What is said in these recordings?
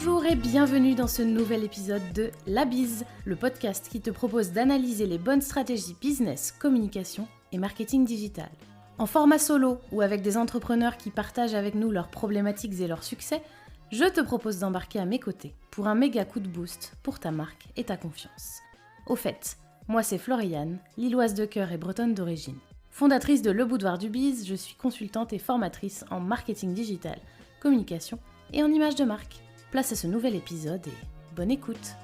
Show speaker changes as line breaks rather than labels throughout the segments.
Bonjour et bienvenue dans ce nouvel épisode de La Bise, le podcast qui te propose d'analyser les bonnes stratégies business, communication et marketing digital. En format solo ou avec des entrepreneurs qui partagent avec nous leurs problématiques et leurs succès, je te propose d'embarquer à mes côtés pour un méga coup de boost pour ta marque et ta confiance. Au fait, moi c'est Floriane, lilloise de cœur et bretonne d'origine. Fondatrice de Le Boudoir du Biz, je suis consultante et formatrice en marketing digital, communication et en image de marque. Place à ce nouvel épisode et bonne écoute.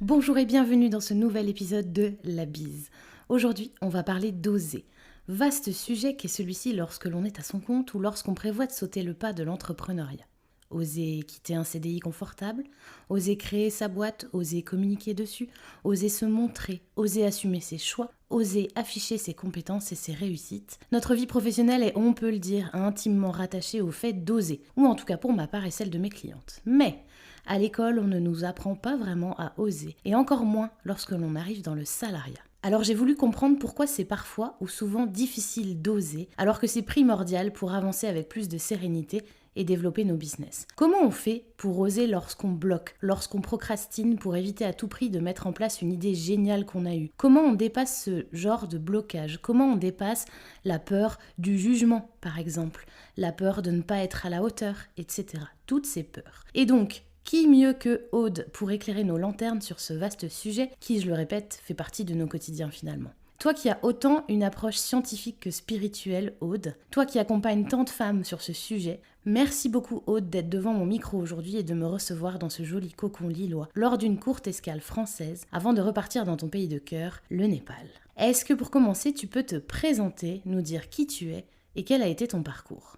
Bonjour et bienvenue dans ce nouvel épisode de La Bise. Aujourd'hui, on va parler d'oser. Vaste sujet qu'est celui-ci lorsque l'on est à son compte ou lorsqu'on prévoit de sauter le pas de l'entrepreneuriat. Oser quitter un CDI confortable, oser créer sa boîte, oser communiquer dessus, oser se montrer, oser assumer ses choix, oser afficher ses compétences et ses réussites. Notre vie professionnelle est, on peut le dire, intimement rattachée au fait d'oser, ou en tout cas pour ma part et celle de mes clientes. Mais à l'école, on ne nous apprend pas vraiment à oser, et encore moins lorsque l'on arrive dans le salariat. Alors j'ai voulu comprendre pourquoi c'est parfois ou souvent difficile d'oser, alors que c'est primordial pour avancer avec plus de sérénité et développer nos business. Comment on fait pour oser lorsqu'on bloque, lorsqu'on procrastine pour éviter à tout prix de mettre en place une idée géniale qu'on a eue? Comment on dépasse ce genre de blocage? Comment on dépasse la peur du jugement, par exemple, la peur de ne pas être à la hauteur, etc. Toutes ces peurs. Et donc, qui mieux que Aude pour éclairer nos lanternes sur ce vaste sujet qui, je le répète, fait partie de nos quotidiens finalement. Toi qui as autant une approche scientifique que spirituelle, Aude, toi qui accompagnes tant de femmes sur ce sujet, merci beaucoup Aude d'être devant mon micro aujourd'hui et de me recevoir dans ce joli cocon lillois lors d'une courte escale française avant de repartir dans ton pays de cœur, le Népal. Est-ce que pour commencer, tu peux te présenter, nous dire qui tu es et quel a été ton parcours?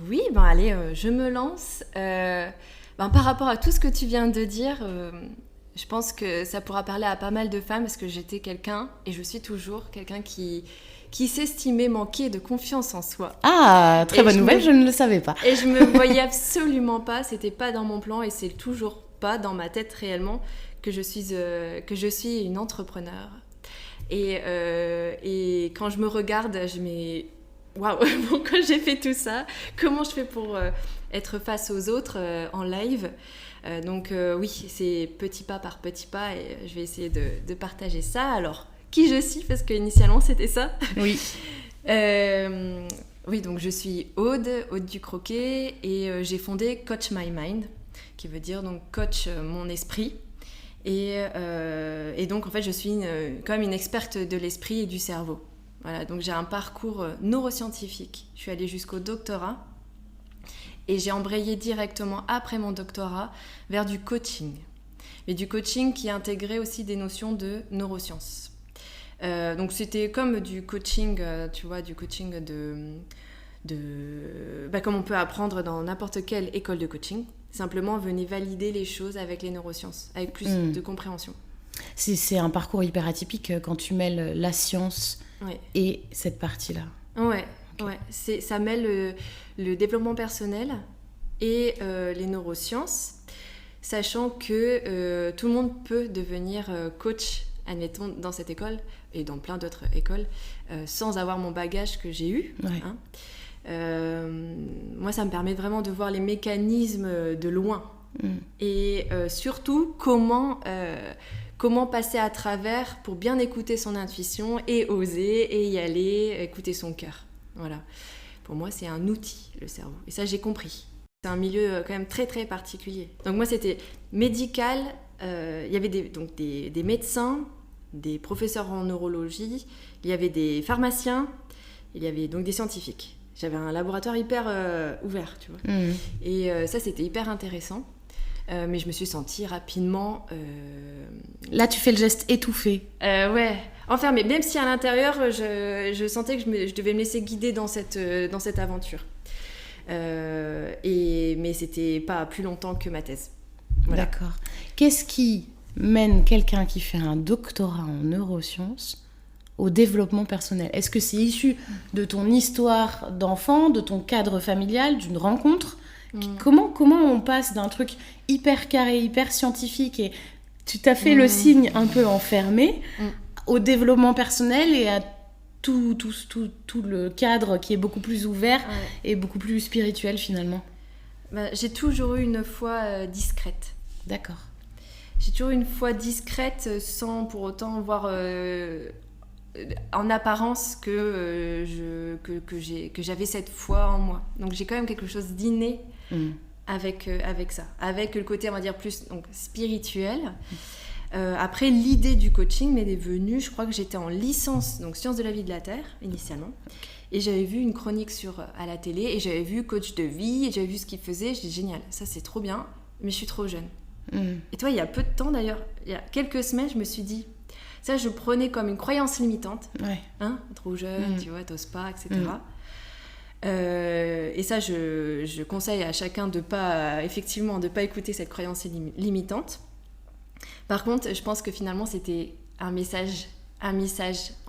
Oui, allez, je me lance. Par rapport à tout ce que tu viens de dire, je pense que ça pourra parler à pas mal de femmes parce que j'étais quelqu'un, et je suis toujours quelqu'un qui s'estimait manquer de confiance en soi.
Ah, très bonne nouvelle, je ne le savais pas.
Et je me voyais absolument pas, c'était pas dans mon plan et c'est toujours pas dans ma tête réellement que je suis une entrepreneur. Et quand je me regarde, je me waouh, pourquoi j'ai fait tout ça? Comment je fais pour être face aux autres en live? Donc oui, c'est petit pas par petit pas et je vais essayer de partager ça. Alors, qui je suis? Parce qu'initialement, c'était ça.
Oui.
Oui, donc je suis Aude Ducroquet et j'ai fondé Coach My Mind, qui veut dire donc coach mon esprit. Et donc, en fait, je suis quand même une experte de l'esprit et du cerveau. Voilà, donc j'ai un parcours neuroscientifique. Je suis allée jusqu'au doctorat. Et j'ai embrayé directement après mon doctorat vers du coaching. Mais du coaching qui intégrait aussi des notions de neurosciences. Donc c'était comme du coaching, tu vois, du coaching comme on peut apprendre dans n'importe quelle école de coaching. Simplement, venez valider les choses avec les neurosciences, avec plus de compréhension.
C'est un parcours hyper atypique quand tu mêles la science et cette partie-là.
Ouais. Ouais, ça mêle le développement personnel et les neurosciences, sachant que tout le monde peut devenir coach, admettons, dans cette école et dans plein d'autres écoles, sans avoir mon bagage que j'ai eu.
Ouais.
Moi, ça me permet vraiment de voir les mécanismes de loin. Et surtout, comment passer à travers pour bien écouter son intuition et oser et y aller, écouter son cœur. Voilà. Pour moi, c'est un outil, le cerveau. Et ça, j'ai compris. C'est un milieu quand même très, très particulier. Donc moi, c'était médical. Il y avait des médecins, des professeurs en neurologie, il y avait des pharmaciens, il y avait donc des scientifiques. J'avais un laboratoire hyper ouvert, tu vois. Et ça, c'était hyper intéressant. Mais je me suis sentie rapidement...
Là, tu fais le geste étouffé.
Ouais, enfermée. Même si à l'intérieur, je sentais que je devais me laisser guider dans cette aventure. Mais c'était pas plus longtemps que ma thèse. Voilà.
D'accord. Qu'est-ce qui mène quelqu'un qui fait un doctorat en neurosciences au développement personnel? Est-ce que c'est issu de ton histoire d'enfant, de ton cadre familial, d'une rencontre? Comment on passe d'un truc hyper carré, hyper scientifique et tu t'as fait le signe un peu enfermé au développement personnel et à tout le cadre qui est beaucoup plus ouvert et beaucoup plus spirituel finalement?
J'ai toujours eu une foi discrète.
D'accord.
J'ai toujours eu une foi discrète sans pour autant voir en apparence que j'avais cette foi en moi. Donc j'ai quand même quelque chose d'inné avec ça. Avec le côté, on va dire, plus donc, spirituel. Après, l'idée du coaching m'est venue, je crois que j'étais en licence, donc sciences de la vie de la Terre, initialement. Et j'avais vu une chronique à la télé, et j'avais vu coach de vie, et j'avais vu ce qu'il faisait. Je dis génial, ça c'est trop bien, mais je suis trop jeune. Et toi, il y a peu de temps d'ailleurs, il y a quelques semaines, je me suis dit, ça je prenais comme une croyance limitante.
Ouais.
Hein, trop jeune, tu vois, t'oses pas, etc. Et ça, je conseille à chacun de pas écouter cette croyance limitante. Par contre, je pense que finalement, c'était un message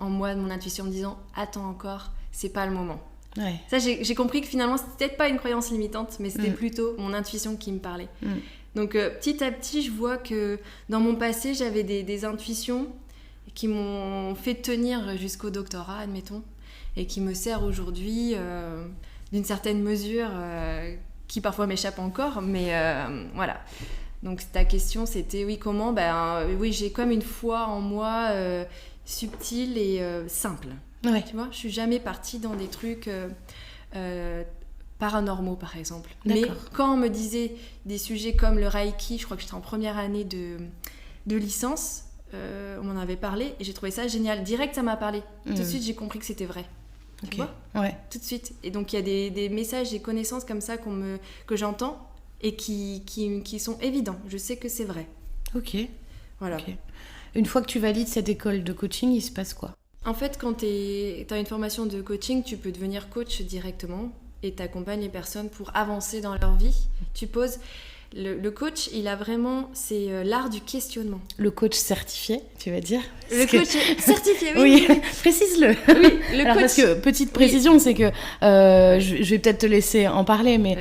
en moi, de mon intuition, me disant « Attends encore, c'est pas le moment ».
Ouais. Ça,
j'ai compris que finalement, c'était peut-être pas une croyance limitante, mais c'était plutôt mon intuition qui me parlait. Donc, petit à petit, je vois que dans mon passé, j'avais des intuitions qui m'ont fait tenir jusqu'au doctorat, admettons, et qui me servent aujourd'hui d'une certaine mesure, qui parfois m'échappe encore, mais voilà. Donc ta question c'était oui comment oui j'ai comme une foi en moi subtile et simple.
Ouais.
Tu vois, je suis jamais partie dans des trucs paranormaux par exemple.
D'accord.
Mais quand on me disait des sujets comme le Reiki, je crois que j'étais en première année de licence, on m'en avait parlé et j'ai trouvé ça génial. Direct ça m'a parlé. Tout de suite j'ai compris que c'était vrai.
Okay.
Tu vois ?
Ouais.
Tout de suite. Et donc il y a des messages, des connaissances comme ça que j'entends. Et qui sont évidents. Je sais que c'est vrai.
Ok.
Voilà.
Okay. Une fois que tu valides cette école de coaching, il se passe quoi ?
En fait, quand tu as une formation de coaching, tu peux devenir coach directement et tu accompagnes les personnes pour avancer dans leur vie. Tu poses... Le coach, il a vraiment... C'est l'art du questionnement.
Le coach certifié, tu vas dire ?
Coach certifié, oui.
Oui, précise-le.
Oui, le
Alors,
coach...
parce que, petite précision, c'est que je vais peut-être te laisser en parler, mais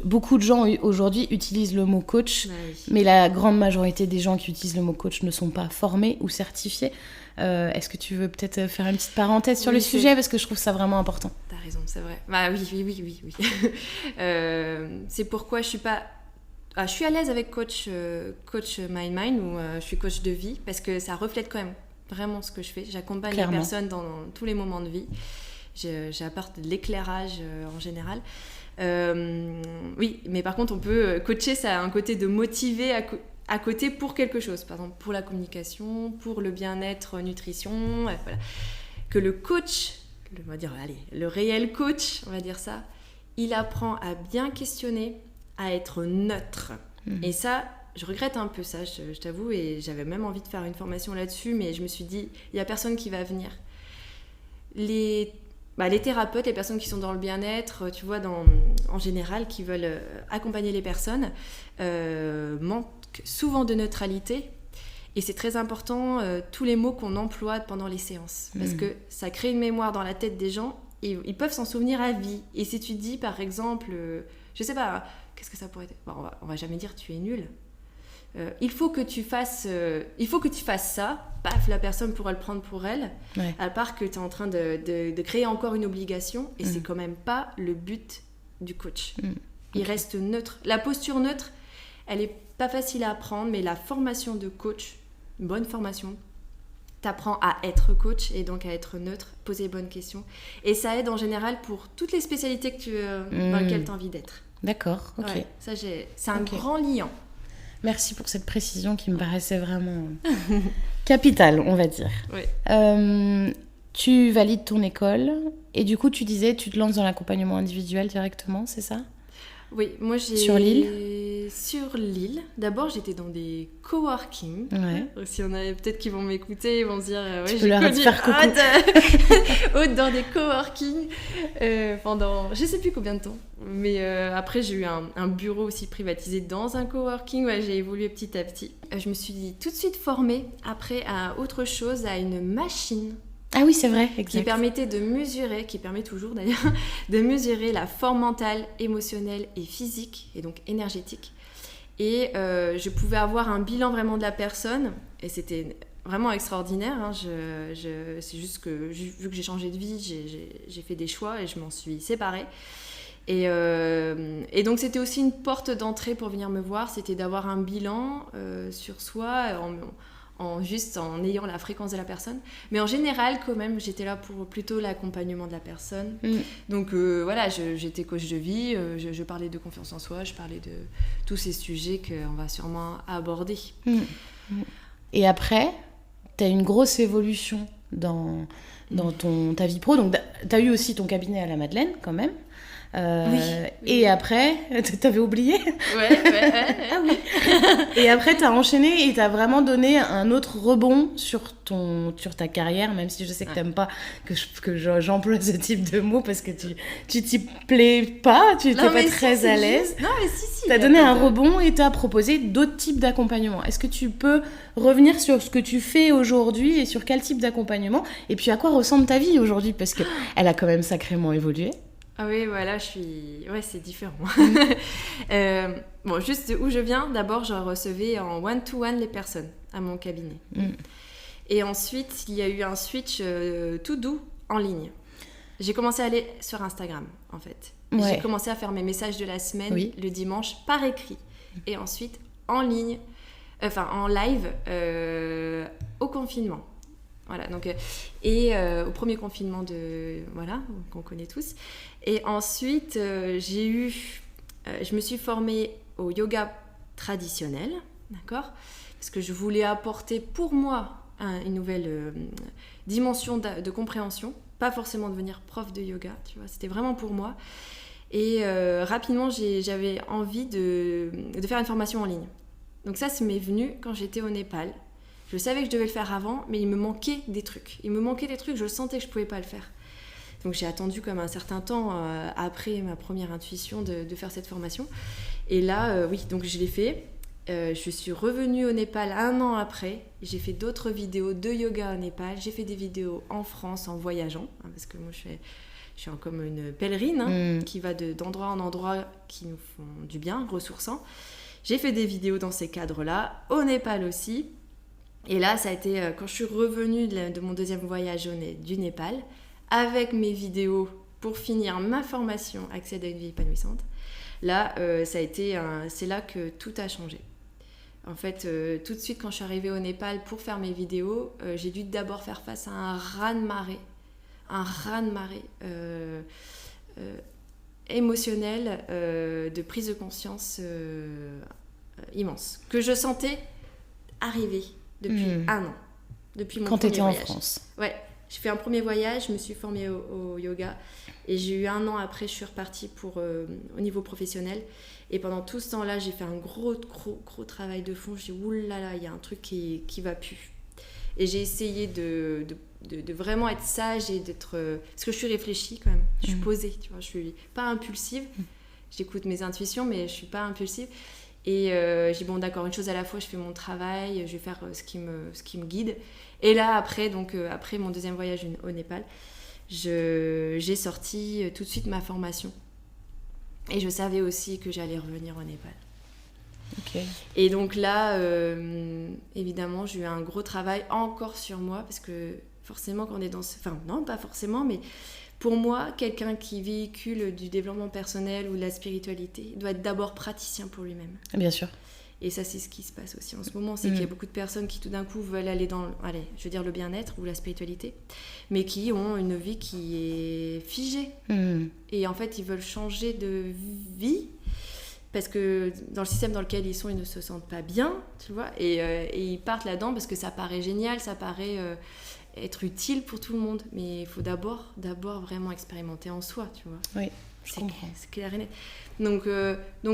beaucoup de gens aujourd'hui utilisent le mot coach, mais la grande majorité des gens qui utilisent le mot coach ne sont pas formés ou certifiés. Est-ce que tu veux peut-être faire une petite parenthèse sur le sujet, parce que je trouve ça vraiment important.
T'as raison, c'est vrai. Oui. C'est pourquoi je suis pas... je suis à l'aise avec coach My Mind ou je suis coach de vie parce que ça reflète quand même vraiment ce que je fais. J'accompagne les personnes dans tous les moments de vie. J'apporte de l'éclairage en général. Oui, mais par contre, on peut coacher, ça a un côté de motiver à côté pour quelque chose. Par exemple, pour la communication, pour le bien-être, nutrition. Voilà. Que le coach, le réel coach, on va dire ça, il apprend à bien questionner, à être neutre. Et ça, je regrette un peu ça, je t'avoue, et j'avais même envie de faire une formation là-dessus, mais je me suis dit, il n'y a personne qui va venir. Les thérapeutes, les personnes qui sont dans le bien-être, tu vois, en général, qui veulent accompagner les personnes, manquent souvent de neutralité. Et c'est très important, tous les mots qu'on emploie pendant les séances, parce que ça crée une mémoire dans la tête des gens, et ils peuvent s'en souvenir à vie. Et si tu dis, par exemple, je sais pas... Qu'est-ce que ça pourrait être ? On va jamais dire tu es nul. Il faut que tu fasses ça. Paf, la personne pourra le prendre pour elle. Ouais. À part que tu es en train de créer encore une obligation. Et c'est quand même pas le but du coach. Il reste neutre. La posture neutre, elle est pas facile à apprendre. Mais la formation de coach, une bonne formation, t'apprends à être coach et donc à être neutre, poser les bonnes questions. Et ça aide en général pour toutes les spécialités dans lesquelles tu as envie d'être.
D'accord, ok.
Ouais, ça, c'est un grand liant.
Merci pour cette précision qui me paraissait vraiment capitale, on va dire.
Oui.
Tu valides ton école et du coup, tu disais, tu te lances dans l'accompagnement individuel directement, c'est ça ?
Oui, moi j'ai...
Sur l'île ?
Sur l'île. D'abord, j'étais dans des coworking.
Ouais.
Si on a peut-être qu'ils vont m'écouter, ils vont se dire...
tu peux leur faire coucou.
Dans des coworking pendant je sais plus combien de temps. Mais après, j'ai eu un bureau aussi privatisé dans un coworking. Ouais, j'ai évolué petit à petit. Je me suis tout de suite formée après à autre chose, à une machine.
Ah oui, c'est vrai, exact.
Qui permettait de mesurer, qui permet toujours d'ailleurs, de mesurer la forme mentale, émotionnelle et physique, et donc énergétique. Et je pouvais avoir un bilan vraiment de la personne, et c'était vraiment extraordinaire. Hein. C'est juste que, vu que j'ai changé de vie, j'ai fait des choix et je m'en suis séparée. Et donc c'était aussi une porte d'entrée pour venir me voir, c'était d'avoir un bilan sur soi juste en ayant la fréquence de la personne. Mais en général, quand même, j'étais là pour plutôt l'accompagnement de la personne. Donc voilà, j'étais coach de vie, je parlais de confiance en soi, je parlais de tous ces sujets qu'on va sûrement aborder.
Et après, tu as une grosse évolution dans ta vie pro. Donc, tu as eu aussi ton cabinet à la Madeleine, quand même.
Oui.
Et après, t'avais oublié ?
Ouais.
Ah oui. Et après, t'as enchaîné et t'as vraiment donné un autre rebond sur ta carrière, même si je sais que t'aimes pas que j'emploie ce type de mots parce que tu t'y plais pas, tu n'étais pas très à l'aise.
Non, mais si.
T'as donné un rebond et t'as proposé d'autres types d'accompagnement. Est-ce que tu peux revenir sur ce que tu fais aujourd'hui et sur quel type d'accompagnement ? Et puis à quoi ressemble ta vie aujourd'hui ? Parce qu'elle a quand même sacrément évolué.
Ah oui, voilà, ouais, c'est différent. Bon, juste où je viens, d'abord, je recevais en one-to-one les personnes à mon cabinet. Et ensuite, il y a eu un switch tout doux en ligne. J'ai commencé à aller sur Instagram, en fait. Ouais. J'ai commencé à faire mes messages de la semaine le dimanche par écrit. Et ensuite, en ligne, en live, au confinement. Voilà, donc, au premier confinement qu'on connaît tous. Et ensuite, je me suis formée au yoga traditionnel, d'accord ? Parce que je voulais apporter pour moi une nouvelle dimension de compréhension, pas forcément devenir prof de yoga, tu vois, c'était vraiment pour moi. Et rapidement, j'avais envie de faire une formation en ligne. Donc ça m'est venu quand j'étais au Népal. Je savais que je devais le faire avant, mais il me manquait des trucs. Je sentais que je ne pouvais pas le faire. Donc j'ai attendu comme un certain temps après ma première intuition de faire cette formation. Et là, donc je l'ai fait. Je suis revenue au Népal 1 an après. J'ai fait d'autres vidéos de yoga au Népal. J'ai fait des vidéos en France en voyageant, parce que moi je suis comme une pèlerine qui va d'endroit en endroit qui nous font du bien, ressourçant. J'ai fait des vidéos dans ces cadres-là, au Népal aussi. Et là, ça a été quand je suis revenue de mon deuxième voyage du Népal, avec mes vidéos pour finir ma formation Accéder à une vie épanouissante. Là, c'est là que tout a changé. En fait, tout de suite, quand je suis arrivée au Népal pour faire mes vidéos, j'ai dû d'abord faire face à un raz-de-marée émotionnel, de prise de conscience immense, que je sentais arriver depuis 1 an, depuis mon
quand
premier voyage.
Quand t'étais en France.
Ouais, j'ai fait un premier voyage, je me suis formée au yoga et j'ai eu 1 an après, je suis repartie au niveau professionnel. Et pendant tout ce temps-là, j'ai fait un gros travail de fond. J'ai dit, oulala, il y a un truc qui va plus. Et j'ai essayé de vraiment être sage et d'être... parce que je suis réfléchie quand même, je suis posée, tu vois, je suis pas impulsive. J'écoute mes intuitions, mais je suis pas impulsive. Et j'ai dit, bon d'accord, une chose à la fois, je fais mon travail, je vais faire ce qui me guide. Et là, après mon deuxième voyage au Népal, j'ai sorti tout de suite ma formation. Et je savais aussi que j'allais revenir au Népal.
Okay.
Et donc là, évidemment, j'ai eu un gros travail encore sur moi, parce que forcément, quand on est dans enfin, non, pas forcément, mais pour moi, quelqu'un qui véhicule du développement personnel ou de la spiritualité doit être d'abord praticien pour lui-même.
Bien sûr.
Et ça, c'est ce qui se passe aussi en ce moment, c'est qu'il y a beaucoup de personnes qui tout d'un coup veulent aller dans, le bien-être ou la spiritualité, mais qui ont une vie qui est figée. Et en fait, ils veulent changer de vie, parce que dans le système dans lequel ils sont, ils ne se sentent pas bien, tu vois, et ils partent là-dedans parce que ça paraît génial, ça paraît être utile pour tout le monde, mais il faut d'abord vraiment expérimenter en soi, tu vois.
Oui, je comprends.
C'est clair et net. Donc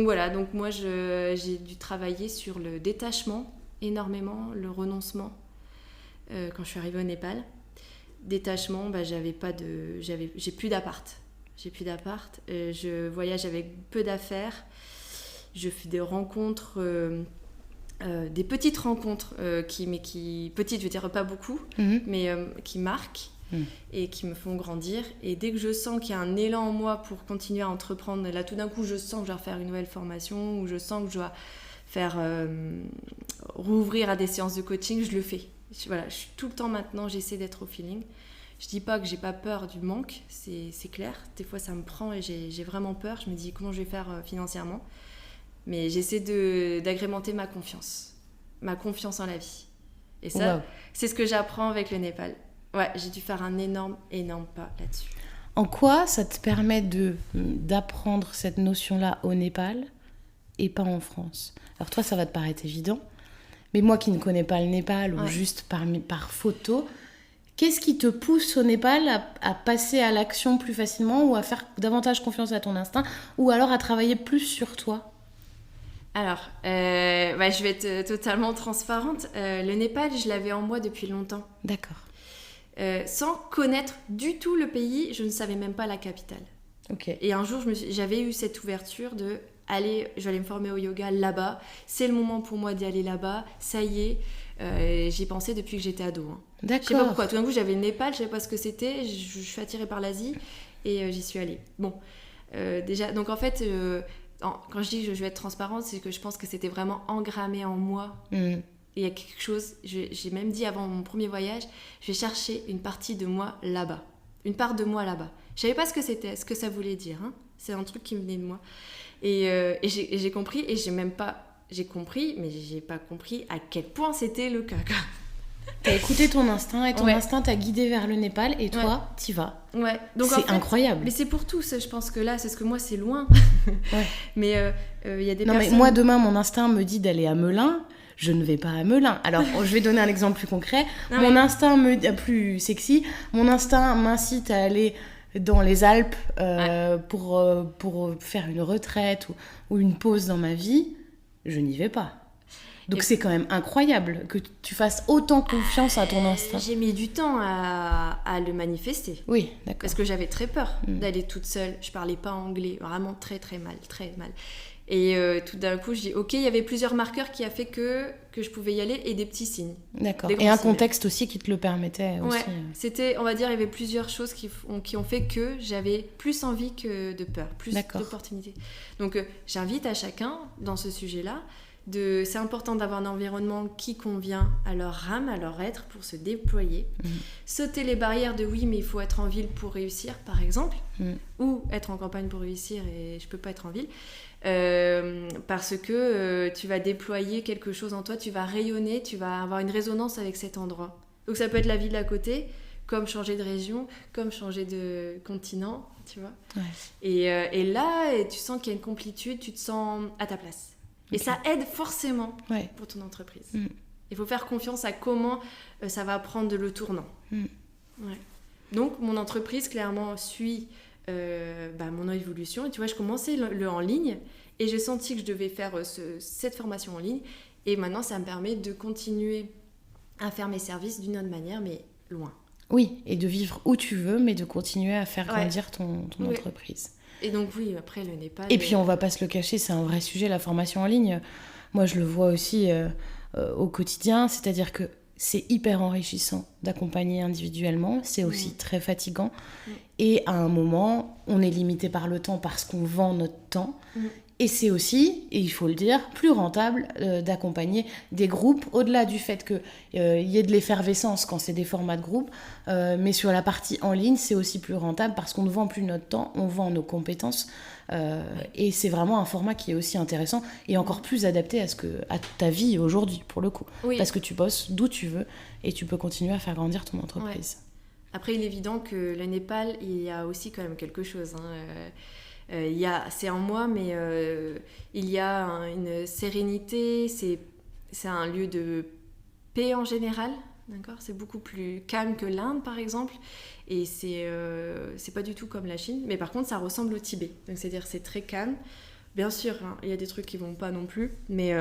voilà, donc moi j'ai dû travailler sur le détachement énormément, le renoncement quand je suis arrivée au Népal. Détachement, j'ai plus d'appart. Je voyage avec peu d'affaires. Je fais des rencontres, des petites rencontres petites, je veux dire pas beaucoup, mais qui marquent. Et qui me font grandir. Et dès que je sens qu'il y a un élan en moi pour continuer à entreprendre, là tout d'un coup je sens que je dois refaire une nouvelle formation, ou je sens que je dois faire rouvrir à des séances de coaching, je le fais. Tout le temps maintenant, j'essaie d'être au feeling. Je dis pas que j'ai pas peur du manque, c'est clair. Des fois, ça me prend et j'ai vraiment peur. Je me dis comment je vais faire financièrement. Mais j'essaie d'agrémenter ma confiance en la vie. Et ça, c'est ce que j'apprends avec le Népal. Ouais, j'ai dû faire un énorme pas là-dessus.
En quoi ça te permet d'apprendre cette notion-là au Népal et pas en France? Alors toi, ça va te paraître évident, mais moi qui ne connais pas le Népal ou juste par photo, qu'est-ce qui te pousse au Népal à passer à l'action plus facilement ou à faire davantage confiance à ton instinct ou alors à travailler plus sur toi?
Alors, je vais être totalement transparente. Le Népal, je l'avais en moi depuis longtemps.
D'accord.
Sans connaître du tout le pays, je ne savais même pas la capitale.
Okay.
Et un jour, j'avais eu cette ouverture de allez, je vais aller me former au yoga là-bas. C'est le moment pour moi d'y aller là-bas. Ça y est, j'y pensais depuis que j'étais ado. Hein.
D'accord.
Je sais pas pourquoi. Tout d'un coup, j'avais le Népal, je savais pas ce que c'était. Je suis attirée par l'Asie et j'y suis allée. Bon, déjà, donc en fait, quand je dis que je vais être transparente, c'est que je pense que c'était vraiment engrammé en moi. Et il y a quelque chose, j'ai même dit avant mon premier voyage, je vais chercher une partie de moi là-bas. Une part de moi là-bas. Je savais pas ce que c'était, ce que ça voulait dire. Hein. C'est un truc qui venait de moi. Et j'ai compris, et j'ai compris, mais j'ai pas compris à quel point c'était le cas.
T'as écouté ton instinct, et ton instinct t'a guidé vers le Népal, et toi, t'y vas.
Ouais. Donc,
c'est incroyable.
Mais c'est pour tous, je pense que là, c'est ce que moi, c'est loin. Mais il y a des
personnes... mais moi, demain, mon instinct me dit d'aller à Melun. Je ne vais pas à Melun. Alors, je vais donner un exemple plus concret. Instinct plus sexy. Mon instinct m'incite à aller dans les Alpes pour faire une retraite ou une pause dans ma vie. Je n'y vais pas. Donc c'est quand même incroyable que tu fasses autant confiance à ton instinct.
J'ai mis du temps à le manifester.
Oui, d'accord.
Parce que j'avais très peur d'aller toute seule. Je parlais pas anglais, vraiment très très mal. Et tout d'un coup, je dis ok, il y avait plusieurs marqueurs qui a fait que je pouvais y aller et des petits signes.
D'accord. Et un contexte aussi qui te le permettait aussi.
Ouais, c'était, on va dire, il y avait plusieurs choses qui ont fait que j'avais plus envie que de peur, plus d'opportunités. Donc j'invite à chacun dans ce sujet-là. C'est important d'avoir un environnement qui convient à leur âme, à leur être pour se déployer. Sauter les barrières de oui, mais il faut être en ville pour réussir, par exemple, ou être en campagne pour réussir et je peux pas être en ville. Parce que tu vas déployer quelque chose en toi, tu vas rayonner, tu vas avoir une résonance avec cet endroit. Donc ça peut être la ville d'à côté, comme changer de région, comme changer de continent, tu vois. Ouais. Et là, tu sens qu'il y a une complétude, tu te sens à ta place. Et ça aide forcément pour ton entreprise. Il faut faire confiance à comment ça va prendre le tournant. Ouais. Donc, mon entreprise, clairement, suit mon évolution. Et tu vois, je commençais le en ligne et j'ai senti que je devais faire cette formation en ligne. Et maintenant, ça me permet de continuer à faire mes services d'une autre manière, mais loin.
Oui, et de vivre où tu veux, mais de continuer à faire grandir ton entreprise.
Et donc oui, après le Népal...
Et puis on va pas se le cacher, c'est un vrai sujet, la formation en ligne. Moi, je le vois aussi au quotidien, c'est-à-dire que c'est hyper enrichissant d'accompagner individuellement, c'est aussi très fatigant. Et à un moment, on est limité par le temps parce qu'on vend notre temps. Et c'est aussi, et il faut le dire, plus rentable d'accompagner des groupes, au-delà du fait qu'il y ait de l'effervescence quand c'est des formats de groupe, mais sur la partie en ligne, c'est aussi plus rentable parce qu'on ne vend plus notre temps, on vend nos compétences, et c'est vraiment un format qui est aussi intéressant et encore plus adapté à ta vie aujourd'hui, pour le coup. Oui. Parce que tu bosses d'où tu veux et tu peux continuer à faire grandir ton entreprise.
Ouais. Après, il est évident que le Népal, il y a aussi quand même quelque chose, c'est en moi, mais il y a une sérénité, c'est un lieu de paix en général, d'accord ? C'est beaucoup plus calme que l'Inde, par exemple, et c'est pas du tout comme la Chine, mais par contre, ça ressemble au Tibet, donc c'est-à-dire c'est très calme. Bien sûr, il y a des trucs qui vont pas non plus, mais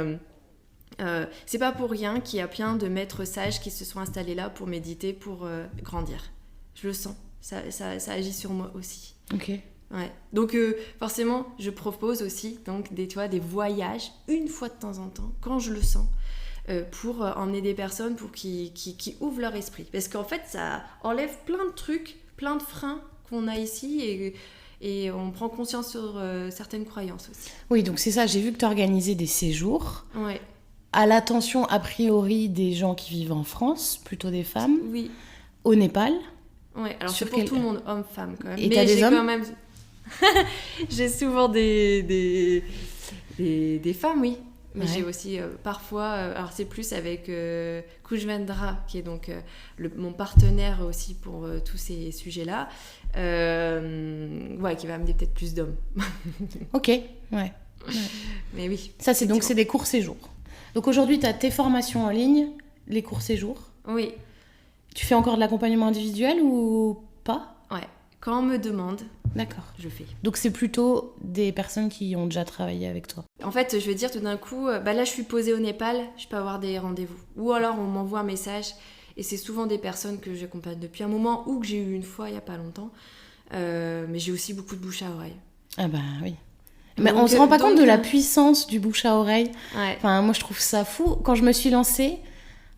c'est pas pour rien qu'il y a plein de maîtres sages qui se sont installés là pour méditer, pour grandir. Je le sens, ça agit sur moi aussi.
Ok.
Ouais. Donc forcément, je propose aussi donc, des voyages une fois de temps en temps, quand je le sens, pour emmener des personnes pour qui ouvrent leur esprit. Parce qu'en fait, ça enlève plein de trucs, plein de freins qu'on a ici et on prend conscience sur certaines croyances aussi.
Oui, donc c'est ça, j'ai vu que tu organisais des séjours.
Ouais.
À l'attention, a priori, des gens qui vivent en France, plutôt des femmes.
Oui.
Au Népal.
Ouais, alors c'est pour tout le monde, homme-femme quand même.
Et t'as des hommes
quand même... J'ai souvent des femmes, oui. Mais j'ai aussi parfois... alors c'est plus avec Kujvendra, qui est donc mon partenaire aussi pour tous ces sujets-là. Qui va amener peut-être plus d'hommes.
Ok, ouais.
Mais oui.
Ça, c'est des courts-séjours. Donc aujourd'hui, tu as tes formations en ligne, les courts-séjours.
Oui.
Tu fais encore de l'accompagnement individuel ou pas ?
Ouais. Quand on me demande,
d'accord,
je fais.
Donc c'est plutôt des personnes qui ont déjà travaillé avec toi.
En fait, je veux dire tout d'un coup, là je suis posée au Népal, je peux avoir des rendez-vous. Ou alors on m'envoie un message, et c'est souvent des personnes que j'accompagne depuis un moment, ou que j'ai eu une fois il n'y a pas longtemps. Mais j'ai aussi beaucoup de bouche à oreille.
Ah bah oui. Mais on se rend pas compte de la puissance du bouche à oreille.
Ouais.
Enfin, moi je trouve ça fou. Quand je me suis lancée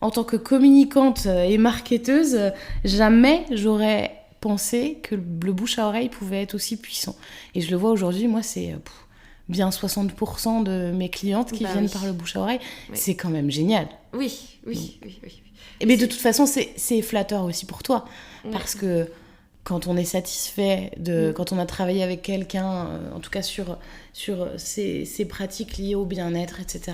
en tant que communicante et marketeuse, jamais j'aurais pensé que le bouche à oreille pouvait être aussi puissant. Et je le vois aujourd'hui, moi c'est bien 60% de mes clientes qui viennent par le bouche à oreille. Oui. C'est quand même génial.
Oui.
Mais de toute façon, c'est flatteur aussi pour toi. Parce que quand on est satisfait quand on a travaillé avec quelqu'un, en tout cas sur ces pratiques liées au bien-être, etc.,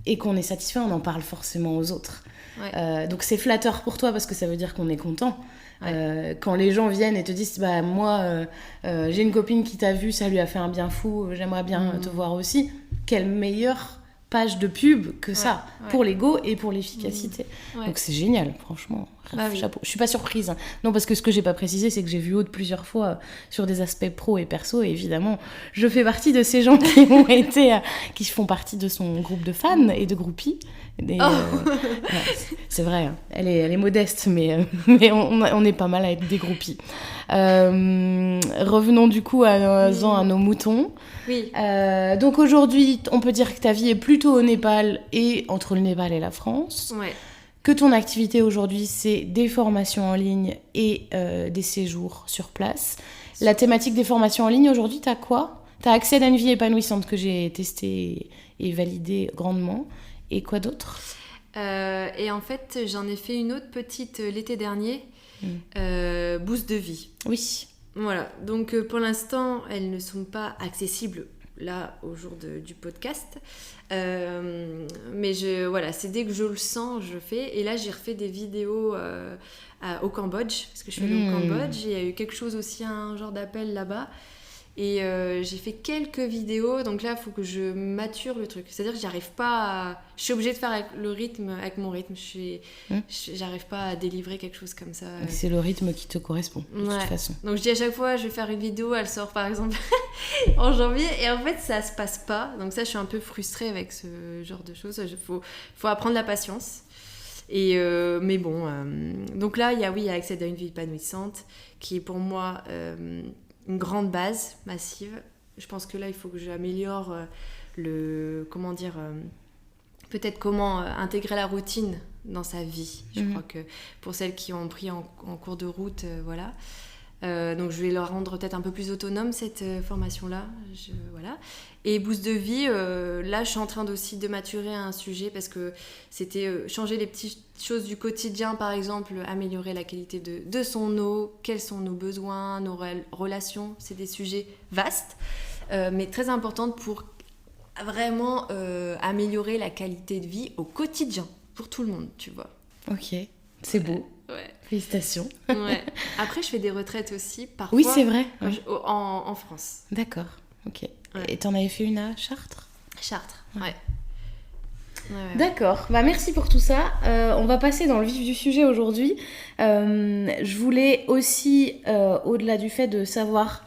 et qu'on est satisfait, on en parle forcément aux autres. Ouais. Donc c'est flatteur pour toi parce que ça veut dire qu'on est content. Ouais. Quand les gens viennent et te disent bah moi j'ai une copine qui t'a vu, ça lui a fait un bien fou, j'aimerais bien te voir aussi, quelle meilleure page de pub que ça, pour l'ego et pour l'efficacité. Donc c'est génial, franchement. Chapeau. Je suis pas surprise. Non, parce que ce que j'ai pas précisé, c'est que j'ai vu Aude plusieurs fois sur des aspects pro et perso, et évidemment, je fais partie de ces gens qui font partie de son groupe de fans et de groupies. C'est vrai, hein. Elle est modeste, mais on est pas mal à être des groupies. Revenons du coup à nos moutons.
Oui.
Donc aujourd'hui, on peut dire que ta vie est plutôt au Népal et entre le Népal et la France.
Ouais.
Que ton activité aujourd'hui, c'est des formations en ligne et des séjours sur place. La thématique des formations en ligne, aujourd'hui, t'as quoi ? T'as accès à une vie épanouissante que j'ai testée et validée grandement. Et quoi d'autre ?
Et en fait, j'en ai fait une autre petite l'été dernier, Boost de vie.
Oui.
Voilà, donc pour l'instant, elles ne sont pas accessibles là au jour du podcast. Mais c'est dès que je le sens, je fais. Et là, j'ai refait des vidéos au Cambodge, parce que je suis allée au Cambodge. Il y a eu quelque chose aussi, un genre d'appel là-bas. Et j'ai fait quelques vidéos, donc là, il faut que je mature le truc. C'est-à-dire que j'arrive pas à... Je suis obligée de faire avec mon rythme. J'arrive pas à délivrer quelque chose comme ça.
C'est le rythme qui te correspond, de toute façon.
Donc je dis à chaque fois, je vais faire une vidéo, elle sort par exemple en janvier, et en fait, ça se passe pas. Donc ça, je suis un peu frustrée avec ce genre de choses. Faut apprendre la patience. Et mais bon, donc là, il y a accès à une vie épanouissante, qui est pour moi... une grande base massive. Je pense que là, il faut que j'améliore peut-être comment intégrer la routine dans sa vie. Je crois que pour celles qui ont pris en cours de route, voilà. Donc je vais leur rendre peut-être un peu plus autonome cette formation-là. Voilà. Et Boost de vie, là je suis en train aussi de maturer un sujet parce que c'était changer les petites choses du quotidien, par exemple améliorer la qualité de son eau, quels sont nos besoins, nos relations. C'est des sujets vastes, mais très importants pour vraiment améliorer la qualité de vie au quotidien pour tout le monde, tu vois.
Ok, c'est beau.
Ouais.
Félicitations.
Ouais. Après, je fais des retraites aussi, parfois.
Oui, c'est vrai. Ouais.
En France.
D'accord, ok.
Ouais.
Et t'en avais fait une à Chartres ?
Chartres, ouais.
D'accord, merci pour tout ça. On va passer dans le vif du sujet aujourd'hui. Je voulais aussi, au-delà du fait de savoir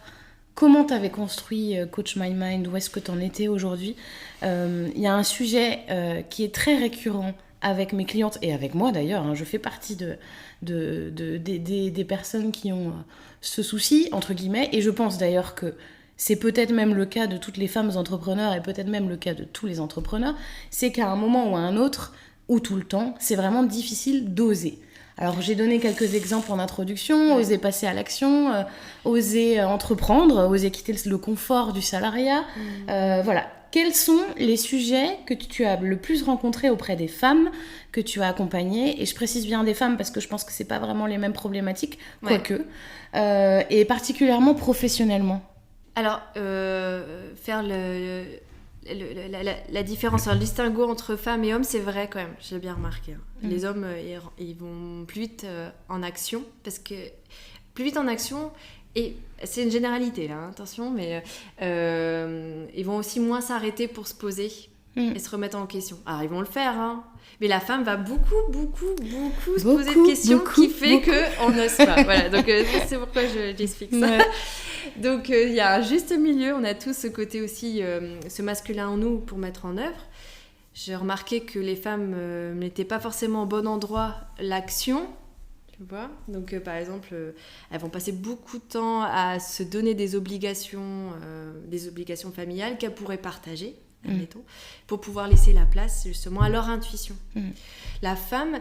comment t'avais construit Coach My Mind, où est-ce que t'en étais aujourd'hui, il y a un sujet qui est très récurrent avec mes clientes et avec moi d'ailleurs, hein, je fais partie des personnes qui ont ce souci, entre guillemets, et je pense d'ailleurs que c'est peut-être même le cas de toutes les femmes entrepreneurs et peut-être même le cas de tous les entrepreneurs, c'est qu'à un moment ou à un autre, ou tout le temps, c'est vraiment difficile d'oser. Alors j'ai donné quelques exemples en introduction, oser passer à l'action, oser entreprendre, oser quitter le confort du salariat, voilà. quels sont les sujets que tu as le plus rencontrés auprès des femmes que tu as accompagnées? Et je précise bien des femmes parce que je pense que c'est pas vraiment les mêmes problématiques, quoique. Et particulièrement professionnellement.
Alors, faire la différence, le distinguo entre femmes et hommes, c'est vrai quand même, j'ai bien remarqué. Les hommes, ils vont plus vite en action, parce que plus vite en action, et c'est une généralité là, attention, mais ils vont aussi moins s'arrêter pour se poser et se remettre en question. Alors ils vont le faire, hein, mais la femme va beaucoup se poser de questions qui fait qu'on n'ose pas. Voilà, donc c'est pourquoi j'explique ça. Ouais. Donc il y a un juste milieu, on a tous ce côté aussi, ce masculin en nous pour mettre en œuvre. J'ai remarqué que les femmes n'étaient pas forcément au bon endroit l'action, tu vois. Donc par exemple, elles vont passer beaucoup de temps à se donner des obligations familiales qu'elles pourraient partager, admettons, pour pouvoir laisser la place justement à leur intuition. La femme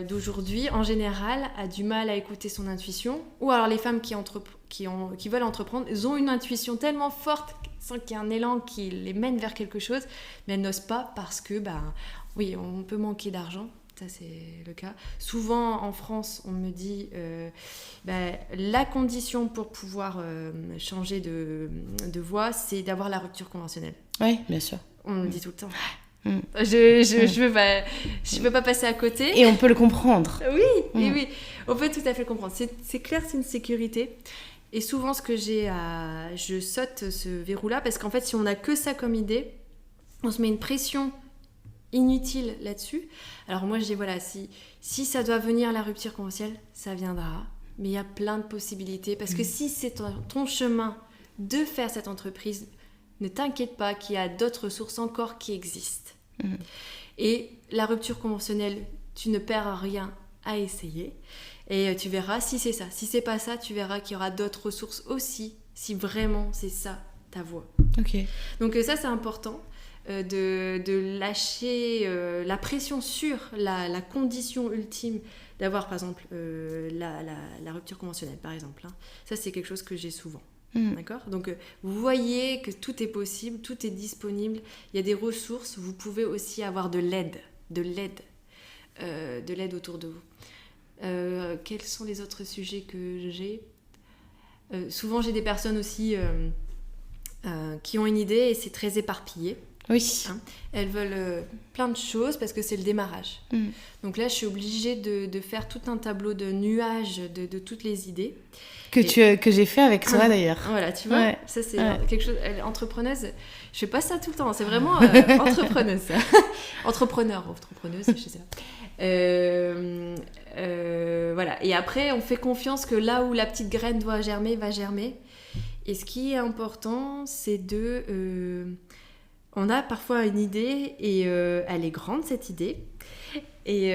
d'aujourd'hui, en général, a du mal à écouter son intuition, ou alors les femmes qui veulent entreprendre, elles ont une intuition tellement forte sans qu'il y ait un élan qui les mène vers quelque chose, mais elles n'osent pas parce que, oui, on peut manquer d'argent, ça c'est le cas. Souvent en France, on me dit la condition pour pouvoir changer de voie, c'est d'avoir la rupture conventionnelle.
Oui, bien sûr.
On me le dit tout le temps. Je veux pas passer à côté.
Et on peut le comprendre.
Oui, on peut tout à fait le comprendre. C'est clair, c'est une sécurité. Et souvent, je saute ce verrou-là parce qu'en fait, si on n'a que ça comme idée, on se met une pression inutile là-dessus. Alors moi, je dis voilà, si ça doit venir la rupture conventionnelle, ça viendra. Mais il y a plein de possibilités parce que si c'est ton chemin de faire cette entreprise, ne t'inquiète pas qu'il y a d'autres ressources encore qui existent. Et la rupture conventionnelle, tu ne perds rien à essayer. Et tu verras si c'est ça. Si c'est pas ça, tu verras qu'il y aura d'autres ressources aussi, si vraiment c'est ça ta voie.
Okay.
Donc ça, c'est important de lâcher la pression sur la condition ultime d'avoir, par exemple, la rupture conventionnelle, par exemple. Ça, c'est quelque chose que j'ai souvent. D'accord ? Donc, vous voyez que tout est possible, tout est disponible. Il y a des ressources. Vous pouvez aussi avoir de l'aide autour de vous. Quels sont les autres sujets que j'ai ? Souvent, j'ai des personnes aussi qui ont une idée et c'est très éparpillé.
Oui.
Elles veulent plein de choses parce que c'est le démarrage. Donc là, je suis obligée de faire tout un tableau de nuages de toutes les idées. Que
j'ai fait avec toi d'ailleurs.
Voilà, tu vois, ça c'est quelque chose. Entrepreneuse, je fais pas ça tout le temps, c'est vraiment entrepreneuse. Ça. Entrepreneuse, je sais pas. Voilà, et après on fait confiance que là où la petite graine doit germer, va germer. Et ce qui est important, c'est on a parfois une idée et elle est grande cette idée et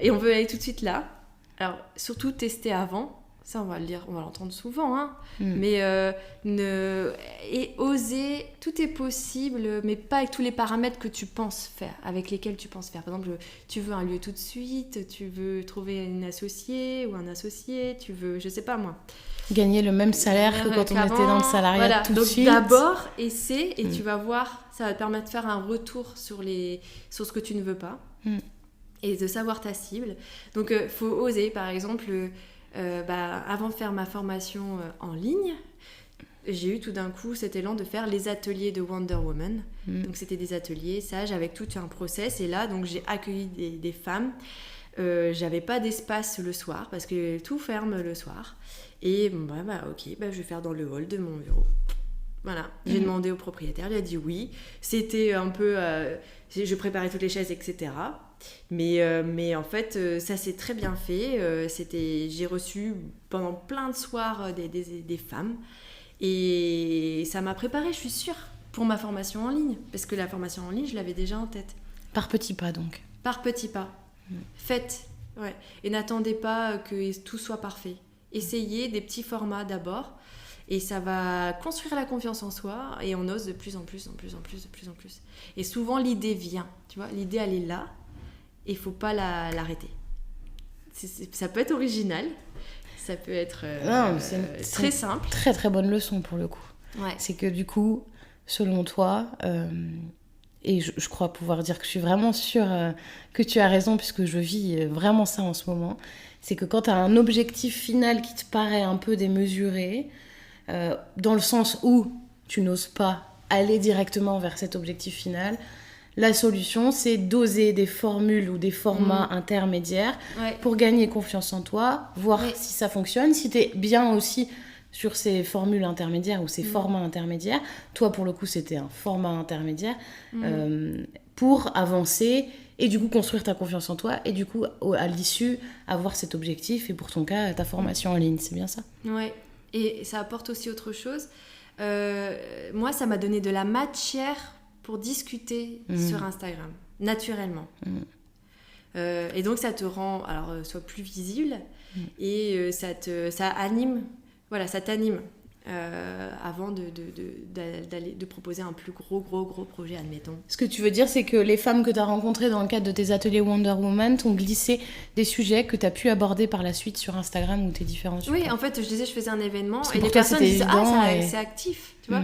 on veut aller tout de suite là. Alors surtout tester avant. Ça, on va l'entendre souvent, hein. Mais oser, tout est possible, mais pas avec tous les paramètres que tu penses faire, avec lesquels tu penses faire. Par exemple, tu veux un lieu tout de suite, tu veux trouver une associée ou un associé, tu veux, je sais pas moi.
Gagner le même salaire que quand on était dans le salariat tout de suite.
Donc d'abord, essaie et tu vas voir, ça va te permettre de faire un retour sur ce que tu ne veux pas et de savoir ta cible. Donc, faut oser, par exemple... avant de faire ma formation en ligne, j'ai eu tout d'un coup cet élan de faire les ateliers de Wonder Woman. Donc c'était des ateliers sages avec tout un process. Et là, donc j'ai accueilli des femmes. J'avais pas d'espace le soir parce que tout ferme le soir. Et je vais faire dans le hall de mon bureau. Voilà, j'ai demandé au propriétaire, il a dit oui. C'était un peu... je préparais toutes les chaises, etc. Mais en fait, ça s'est très bien fait. J'ai reçu pendant plein de soirs des femmes. Et ça m'a préparée, je suis sûre, pour ma formation en ligne. Parce que la formation en ligne, je l'avais déjà en tête.
Par petits pas, donc.
Par petits pas. Faites. Ouais. Et n'attendez pas que tout soit parfait. Essayez des petits formats d'abord. Et ça va construire la confiance en soi. Et on ose de plus en plus. Et souvent, l'idée vient. Tu vois, l'idée, elle est là. Et il ne faut pas l'arrêter. Ça peut être original. Ça peut être très simple.
Très, très bonne leçon pour le coup.
Ouais.
C'est que du coup, selon toi, et je crois pouvoir dire que je suis vraiment sûre que tu as raison, puisque je vis vraiment ça en ce moment, c'est que quand tu as un objectif final qui te paraît un peu démesuré, dans le sens où tu n'oses pas aller directement vers cet objectif final, la solution, c'est d'oser des formules ou des formats intermédiaires pour gagner confiance en toi, voir si ça fonctionne, si tu es bien aussi sur ces formules intermédiaires ou ces formats intermédiaires. Toi, pour le coup, c'était un format intermédiaire pour avancer et du coup construire ta confiance en toi et du coup, à l'issue, avoir cet objectif et pour ton cas, ta formation en ligne. C'est bien ça ?
Ouais. Et ça apporte aussi autre chose. Moi, ça m'a donné de la matière pour discuter sur Instagram, naturellement. Et donc, ça te rend soit plus visible et ça anime. Voilà, ça t'anime avant de proposer un plus gros projet, admettons.
Ce que tu veux dire, c'est que les femmes que tu as rencontrées dans le cadre de tes ateliers Wonder Woman t'ont glissé des sujets que tu as pu aborder par la suite sur Instagram ou tes différents supports.
Oui, en fait, je disais, je faisais un événement
et
les personnes disaient « Ah, c'est actif !» Tu vois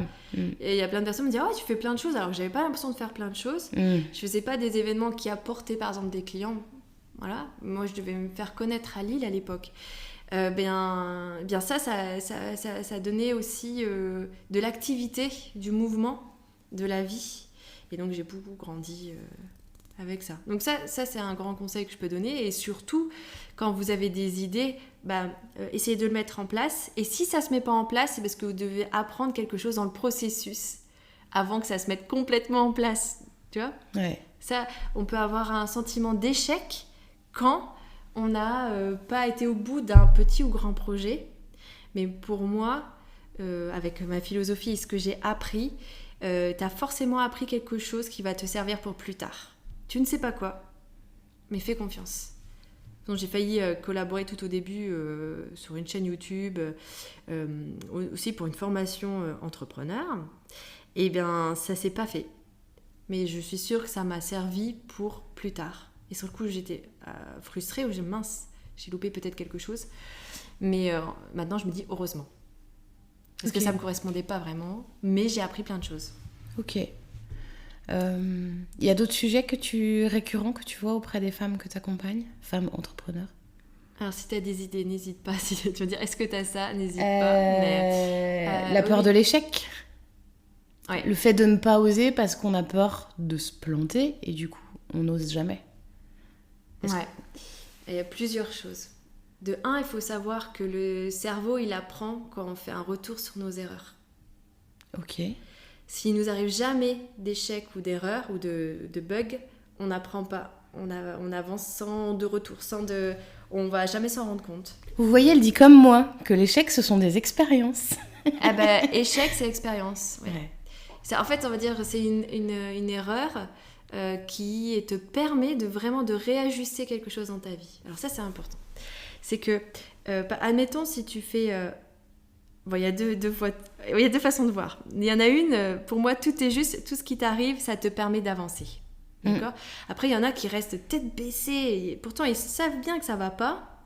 Et il y a plein de personnes qui me disaient « Oh, tu fais plein de choses !» Alors que j'avais pas l'impression de faire plein de choses. Je faisais pas des événements qui apportaient, par exemple, des clients. Voilà. Moi, je devais me faire connaître à Lille à l'époque. Bien ça donnait aussi de l'activité, du mouvement, de la vie. Et donc, j'ai beaucoup grandi avec ça. Donc ça, c'est un grand conseil que je peux donner. Et surtout, quand vous avez des idées, essayez de le mettre en place. Et si ça ne se met pas en place, c'est parce que vous devez apprendre quelque chose dans le processus avant que ça se mette complètement en place. Tu vois ? Ça, on peut avoir un sentiment d'échec quand on n'a pas été au bout d'un petit ou grand projet. Mais pour moi, avec ma philosophie et ce que j'ai appris, tu as forcément appris quelque chose qui va te servir pour plus tard. Tu ne sais pas quoi, mais fais confiance. Donc, j'ai failli collaborer tout au début sur une chaîne YouTube, aussi pour une formation entrepreneur. Et bien, ça ne s'est pas fait. Mais je suis sûre que ça m'a servi pour plus tard. Et sur le coup, j'étais frustrée, mince, j'ai loupé peut-être quelque chose. Mais maintenant, je me dis heureusement. Parce que ça ne me correspondait pas vraiment, mais j'ai appris plein de choses.
Ok. Y a d'autres sujets récurrents que tu vois auprès des femmes que tu accompagnes, femmes entrepreneurs?
Alors, si tu as des idées, n'hésite pas. Si tu veux dire, est-ce que tu as ça? N'hésite pas.
La peur de l'échec. Le fait de ne pas oser parce qu'on a peur de se planter et du coup, on n'ose jamais.
Il y a plusieurs choses. De un, il faut savoir que le cerveau, il apprend quand on fait un retour sur nos erreurs.
Ok.
S'il nous arrive jamais d'échecs ou d'erreurs ou de bugs, on n'apprend pas. On avance sans de retour, on va jamais s'en rendre compte.
Vous voyez, elle dit comme moi que l'échec, ce sont des expériences.
Échec, c'est expérience. Ouais. En fait, on va dire que c'est une erreur qui te permet de vraiment de réajuster quelque chose dans ta vie. Alors ça, c'est important. C'est que, admettons, si tu fais... il y a deux façons de voir. Il y en a une, pour moi, tout est juste, tout ce qui t'arrive, ça te permet d'avancer. D'accord ? Après, il y en a qui restent tête baissée, et pourtant, ils savent bien que ça ne va pas.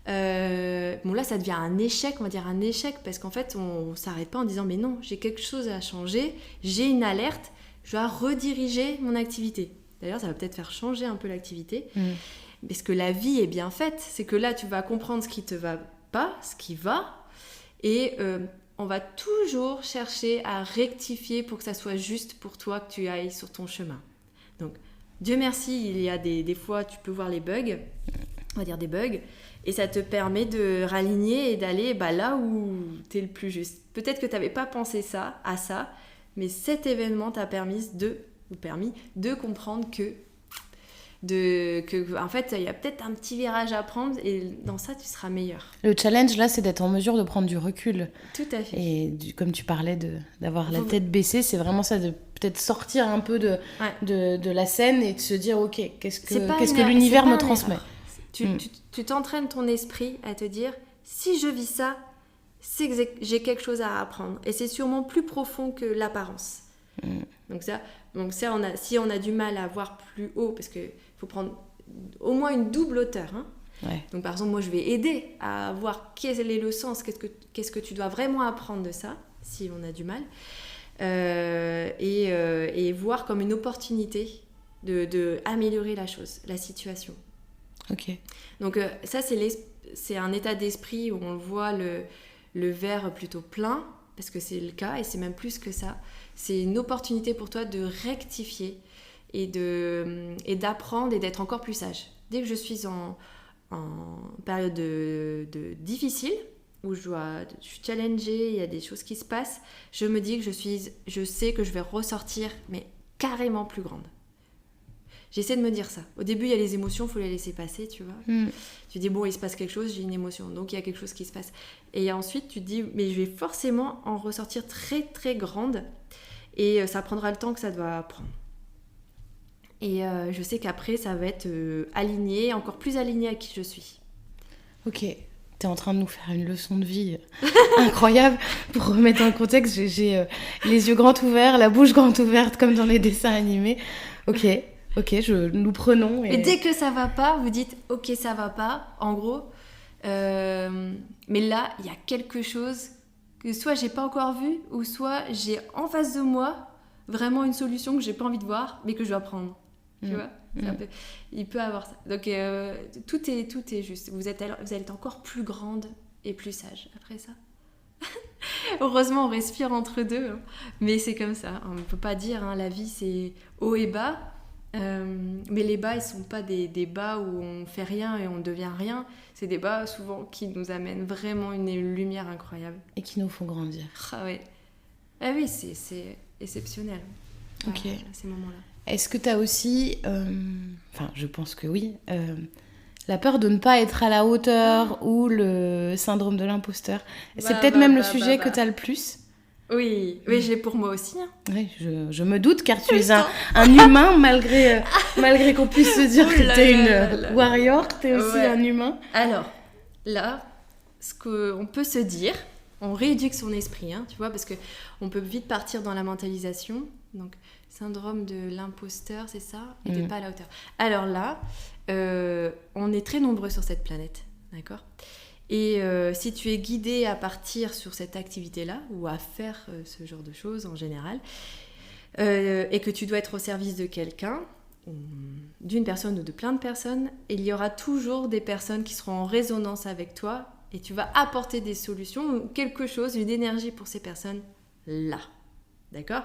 Là, ça devient un échec, on va dire un échec, parce qu'en fait, on ne s'arrête pas en disant « Mais non, j'ai quelque chose à changer, j'ai une alerte, je dois rediriger mon activité. » D'ailleurs, ça va peut-être faire changer un peu l'activité. Parce que la vie est bien faite. C'est que là, tu vas comprendre ce qui te va pas, ce qui va. Et on va toujours chercher à rectifier pour que ça soit juste pour toi, que tu ailles sur ton chemin. Donc, Dieu merci, il y a des fois, tu peux voir les bugs, on va dire des bugs, et ça te permet de raligner et d'aller là où tu es le plus juste. Peut-être que tu n'avais pas pensé à ça, mais cet événement t'a permis de comprendre que en fait, il y a peut-être un petit virage à prendre et dans ça, tu seras meilleur.
Le challenge, là, c'est d'être en mesure de prendre du recul.
Tout à fait.
Et comme tu parlais d'avoir la tête baissée, c'est vraiment ça, de peut-être sortir un peu de la scène et de se dire, ok, qu'est-ce que l'univers me transmet.
Tu t'entraînes ton esprit à te dire, si je vis ça, c'est que j'ai quelque chose à apprendre. Et c'est sûrement plus profond que l'apparence. Donc si on a du mal à voir plus haut, parce qu'il faut prendre au moins une double hauteur. Donc par exemple, moi je vais aider à voir quel est le sens, qu'est-ce que tu dois vraiment apprendre de ça, si on a du mal. et voir comme une opportunité de améliorer la situation.
Ok.
Donc ça, c'est un état d'esprit où on voit le verre plutôt plein, parce que c'est le cas, et c'est même plus que ça. C'est une opportunité pour toi de rectifier et d'apprendre et d'être encore plus sage. Dès que je suis en période difficile, où je suis challengée, il y a des choses qui se passent, je me dis que je sais que je vais ressortir, mais carrément plus grande. J'essaie de me dire ça. Au début, il y a les émotions, il faut les laisser passer, tu vois. Tu dis, bon, il se passe quelque chose, j'ai une émotion, donc il y a quelque chose qui se passe. Et ensuite, tu te dis, mais je vais forcément en ressortir très, très grande, et ça prendra le temps que ça doit prendre. Et je sais qu'après, ça va être aligné, encore plus aligné à qui je suis.
Ok. T'es en train de nous faire une leçon de vie incroyable. Pour remettre en contexte, j'ai les yeux grands ouverts, la bouche grande ouverte, comme dans les dessins animés. Ok, nous prenons.
Et dès que ça va pas, vous dites « Ok, ça va pas », en gros. Mais là, il y a quelque chose que soit j'ai pas encore vu, ou soit j'ai en face de moi vraiment une solution que j'ai pas envie de voir, mais que je dois prendre. Tu vois, il peut avoir ça. Donc tout est juste. Vous allez être encore plus grande et plus sage après ça. Heureusement, on respire entre deux, hein. Mais c'est comme ça. On ne peut pas dire, hein, la vie c'est haut et bas. Mais les bas, ils sont pas des bas où on fait rien et on devient rien. C'est des bas souvent qui nous amènent vraiment une lumière incroyable.
Et qui nous font grandir.
Ah ouais. Ah oui, c'est exceptionnel.
Ok.
Ces moments-là.
Est-ce que tu as aussi, je pense que oui, la peur de ne pas être à la hauteur ou le syndrome de l'imposteur? C'est peut-être même le sujet que tu as le plus.
Oui, je l'ai pour moi aussi. Hein.
Oui, je me doute, car tu es un humain, malgré qu'on puisse se dire que tu es une warrior, tu es aussi un humain.
Alors, là, ce qu'on peut se dire, on rééduque son esprit, hein, tu vois, parce qu'on peut vite partir dans la mentalisation. Donc, syndrome de l'imposteur, c'est ça? Et t'es pas à la hauteur. Alors là, on est très nombreux sur cette planète, d'accord? Et si tu es guidé à partir sur cette activité-là, ou à faire ce genre de choses en général, et que tu dois être au service de quelqu'un, d'une personne ou de plein de personnes, il y aura toujours des personnes qui seront en résonance avec toi, et tu vas apporter des solutions, ou quelque chose, une énergie pour ces personnes-là. D'accord?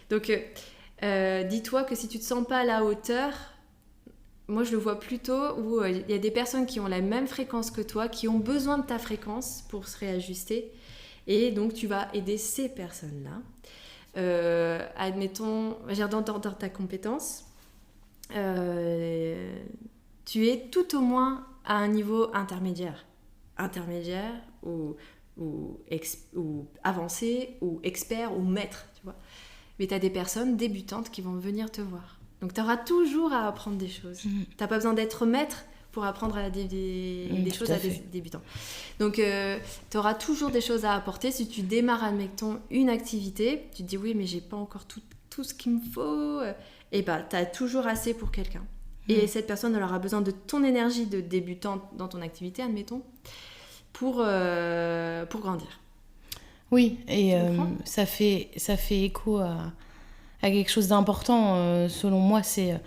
Donc, dis-toi que si tu ne te sens pas à la hauteur, moi je le vois plutôt où il y a des personnes qui ont la même fréquence que toi, qui ont besoin de ta fréquence pour se réajuster, et donc tu vas aider ces personnes-là. Admettons, dans ta compétence, tu es tout au moins à un niveau intermédiaire ou avancé, ou expert, ou maître, tu vois. Mais tu as des personnes débutantes qui vont venir te voir. Donc tu auras toujours à apprendre des choses. Tu n'as pas besoin d'être maître pour apprendre des choses à des débutants. Donc tu auras toujours des choses à apporter. Si tu démarres, admettons, une activité, tu te dis oui, mais j'ai pas encore tout ce qu'il me faut. Et bah, tu as toujours assez pour quelqu'un. Et cette personne, elle aura besoin de ton énergie de débutante dans ton activité, admettons, pour grandir.
Oui, et ça fait écho à quelque chose d'important, selon moi, c'est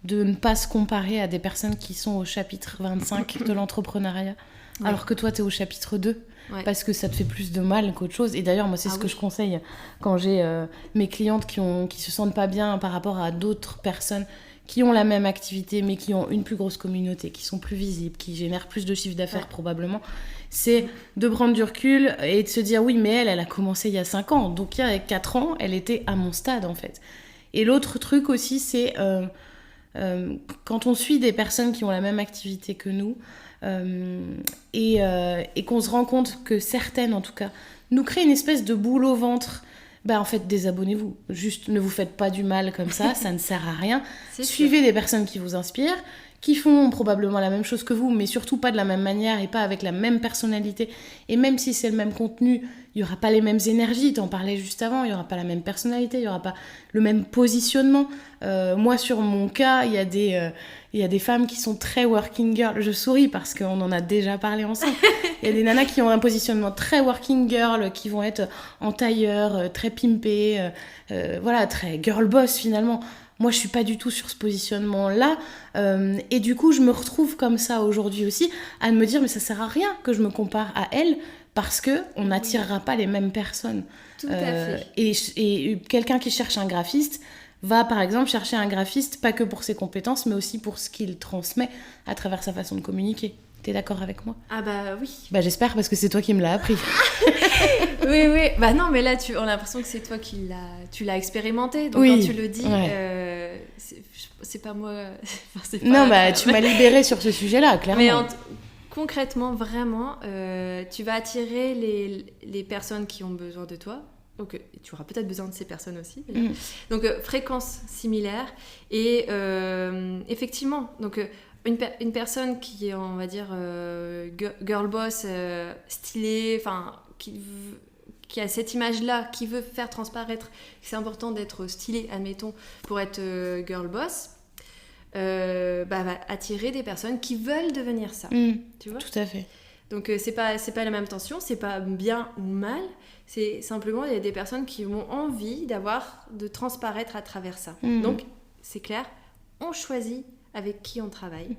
de ne pas se comparer à des personnes qui sont au chapitre 25 de l'entrepreneuriat, alors que toi, tu es au chapitre 2, parce que ça te fait plus de mal qu'autre chose. Et d'ailleurs, moi, c'est ce que je conseille quand j'ai mes clientes qui se sentent pas bien par rapport à d'autres personnes qui ont la même activité, mais qui ont une plus grosse communauté, qui sont plus visibles, qui génèrent plus de chiffre d'affaires probablement. C'est de prendre du recul et de se dire oui, mais elle a commencé il y a 5 ans, donc il y a 4 ans, elle était à mon stade en fait. Et l'autre truc aussi, c'est quand on suit des personnes qui ont la même activité que nous, et qu'on se rend compte que certaines en tout cas nous créent une espèce de boule au ventre. En fait, désabonnez-vous. Juste, ne vous faites pas du mal comme ça, ça ne sert à rien. Suivez des personnes qui vous inspirent, qui font probablement la même chose que vous, mais surtout pas de la même manière et pas avec la même personnalité. Et même si c'est le même contenu, il n'y aura pas les mêmes énergies, t'en parlais juste avant, il n'y aura pas la même personnalité, il n'y aura pas le même positionnement. Moi, sur mon cas, il y a des femmes qui sont très working girl. Je souris parce qu'on en a déjà parlé ensemble. Il y a des nanas qui ont un positionnement très working girl, qui vont être en tailleur, très pimpées, voilà, très girl boss finalement. Moi, je suis pas du tout sur ce positionnement-là. Et du coup, je me retrouve comme ça aujourd'hui aussi, à me dire, mais ça sert à rien que je me compare à elle, parce qu'on n'attirera pas les mêmes personnes.
Tout à fait.
Et quelqu'un qui cherche un graphiste va, par exemple, chercher un graphiste, pas que pour ses compétences, mais aussi pour ce qu'il transmet à travers sa façon de communiquer. T'es d'accord avec moi ?
Ah bah oui.
Bah j'espère, parce que c'est toi qui me l'as appris.
Oui. Bah non, mais là, on a l'impression que c'est toi qui l'as expérimenté. Donc
oui.
Quand tu le dis, c'est pas moi.
C'est pas non, bah tu m'as libérée sur ce sujet-là, clairement.
Mais concrètement, vraiment, tu vas attirer les personnes qui ont besoin de toi. Donc tu auras peut-être besoin de ces personnes aussi. Donc fréquence similaire. Et effectivement, donc... Une personne qui est, on va dire, girl boss, stylée, enfin, qui a cette image-là, qui veut faire transparaître que c'est important d'être stylé, admettons, pour être girl boss, va attirer des personnes qui veulent devenir ça. Tu vois ?
Tout à fait.
Donc, c'est pas la même tension, c'est pas bien ou mal, c'est simplement, il y a des personnes qui ont envie de transparaître à travers ça. Donc, c'est clair, on choisit avec qui on travaille.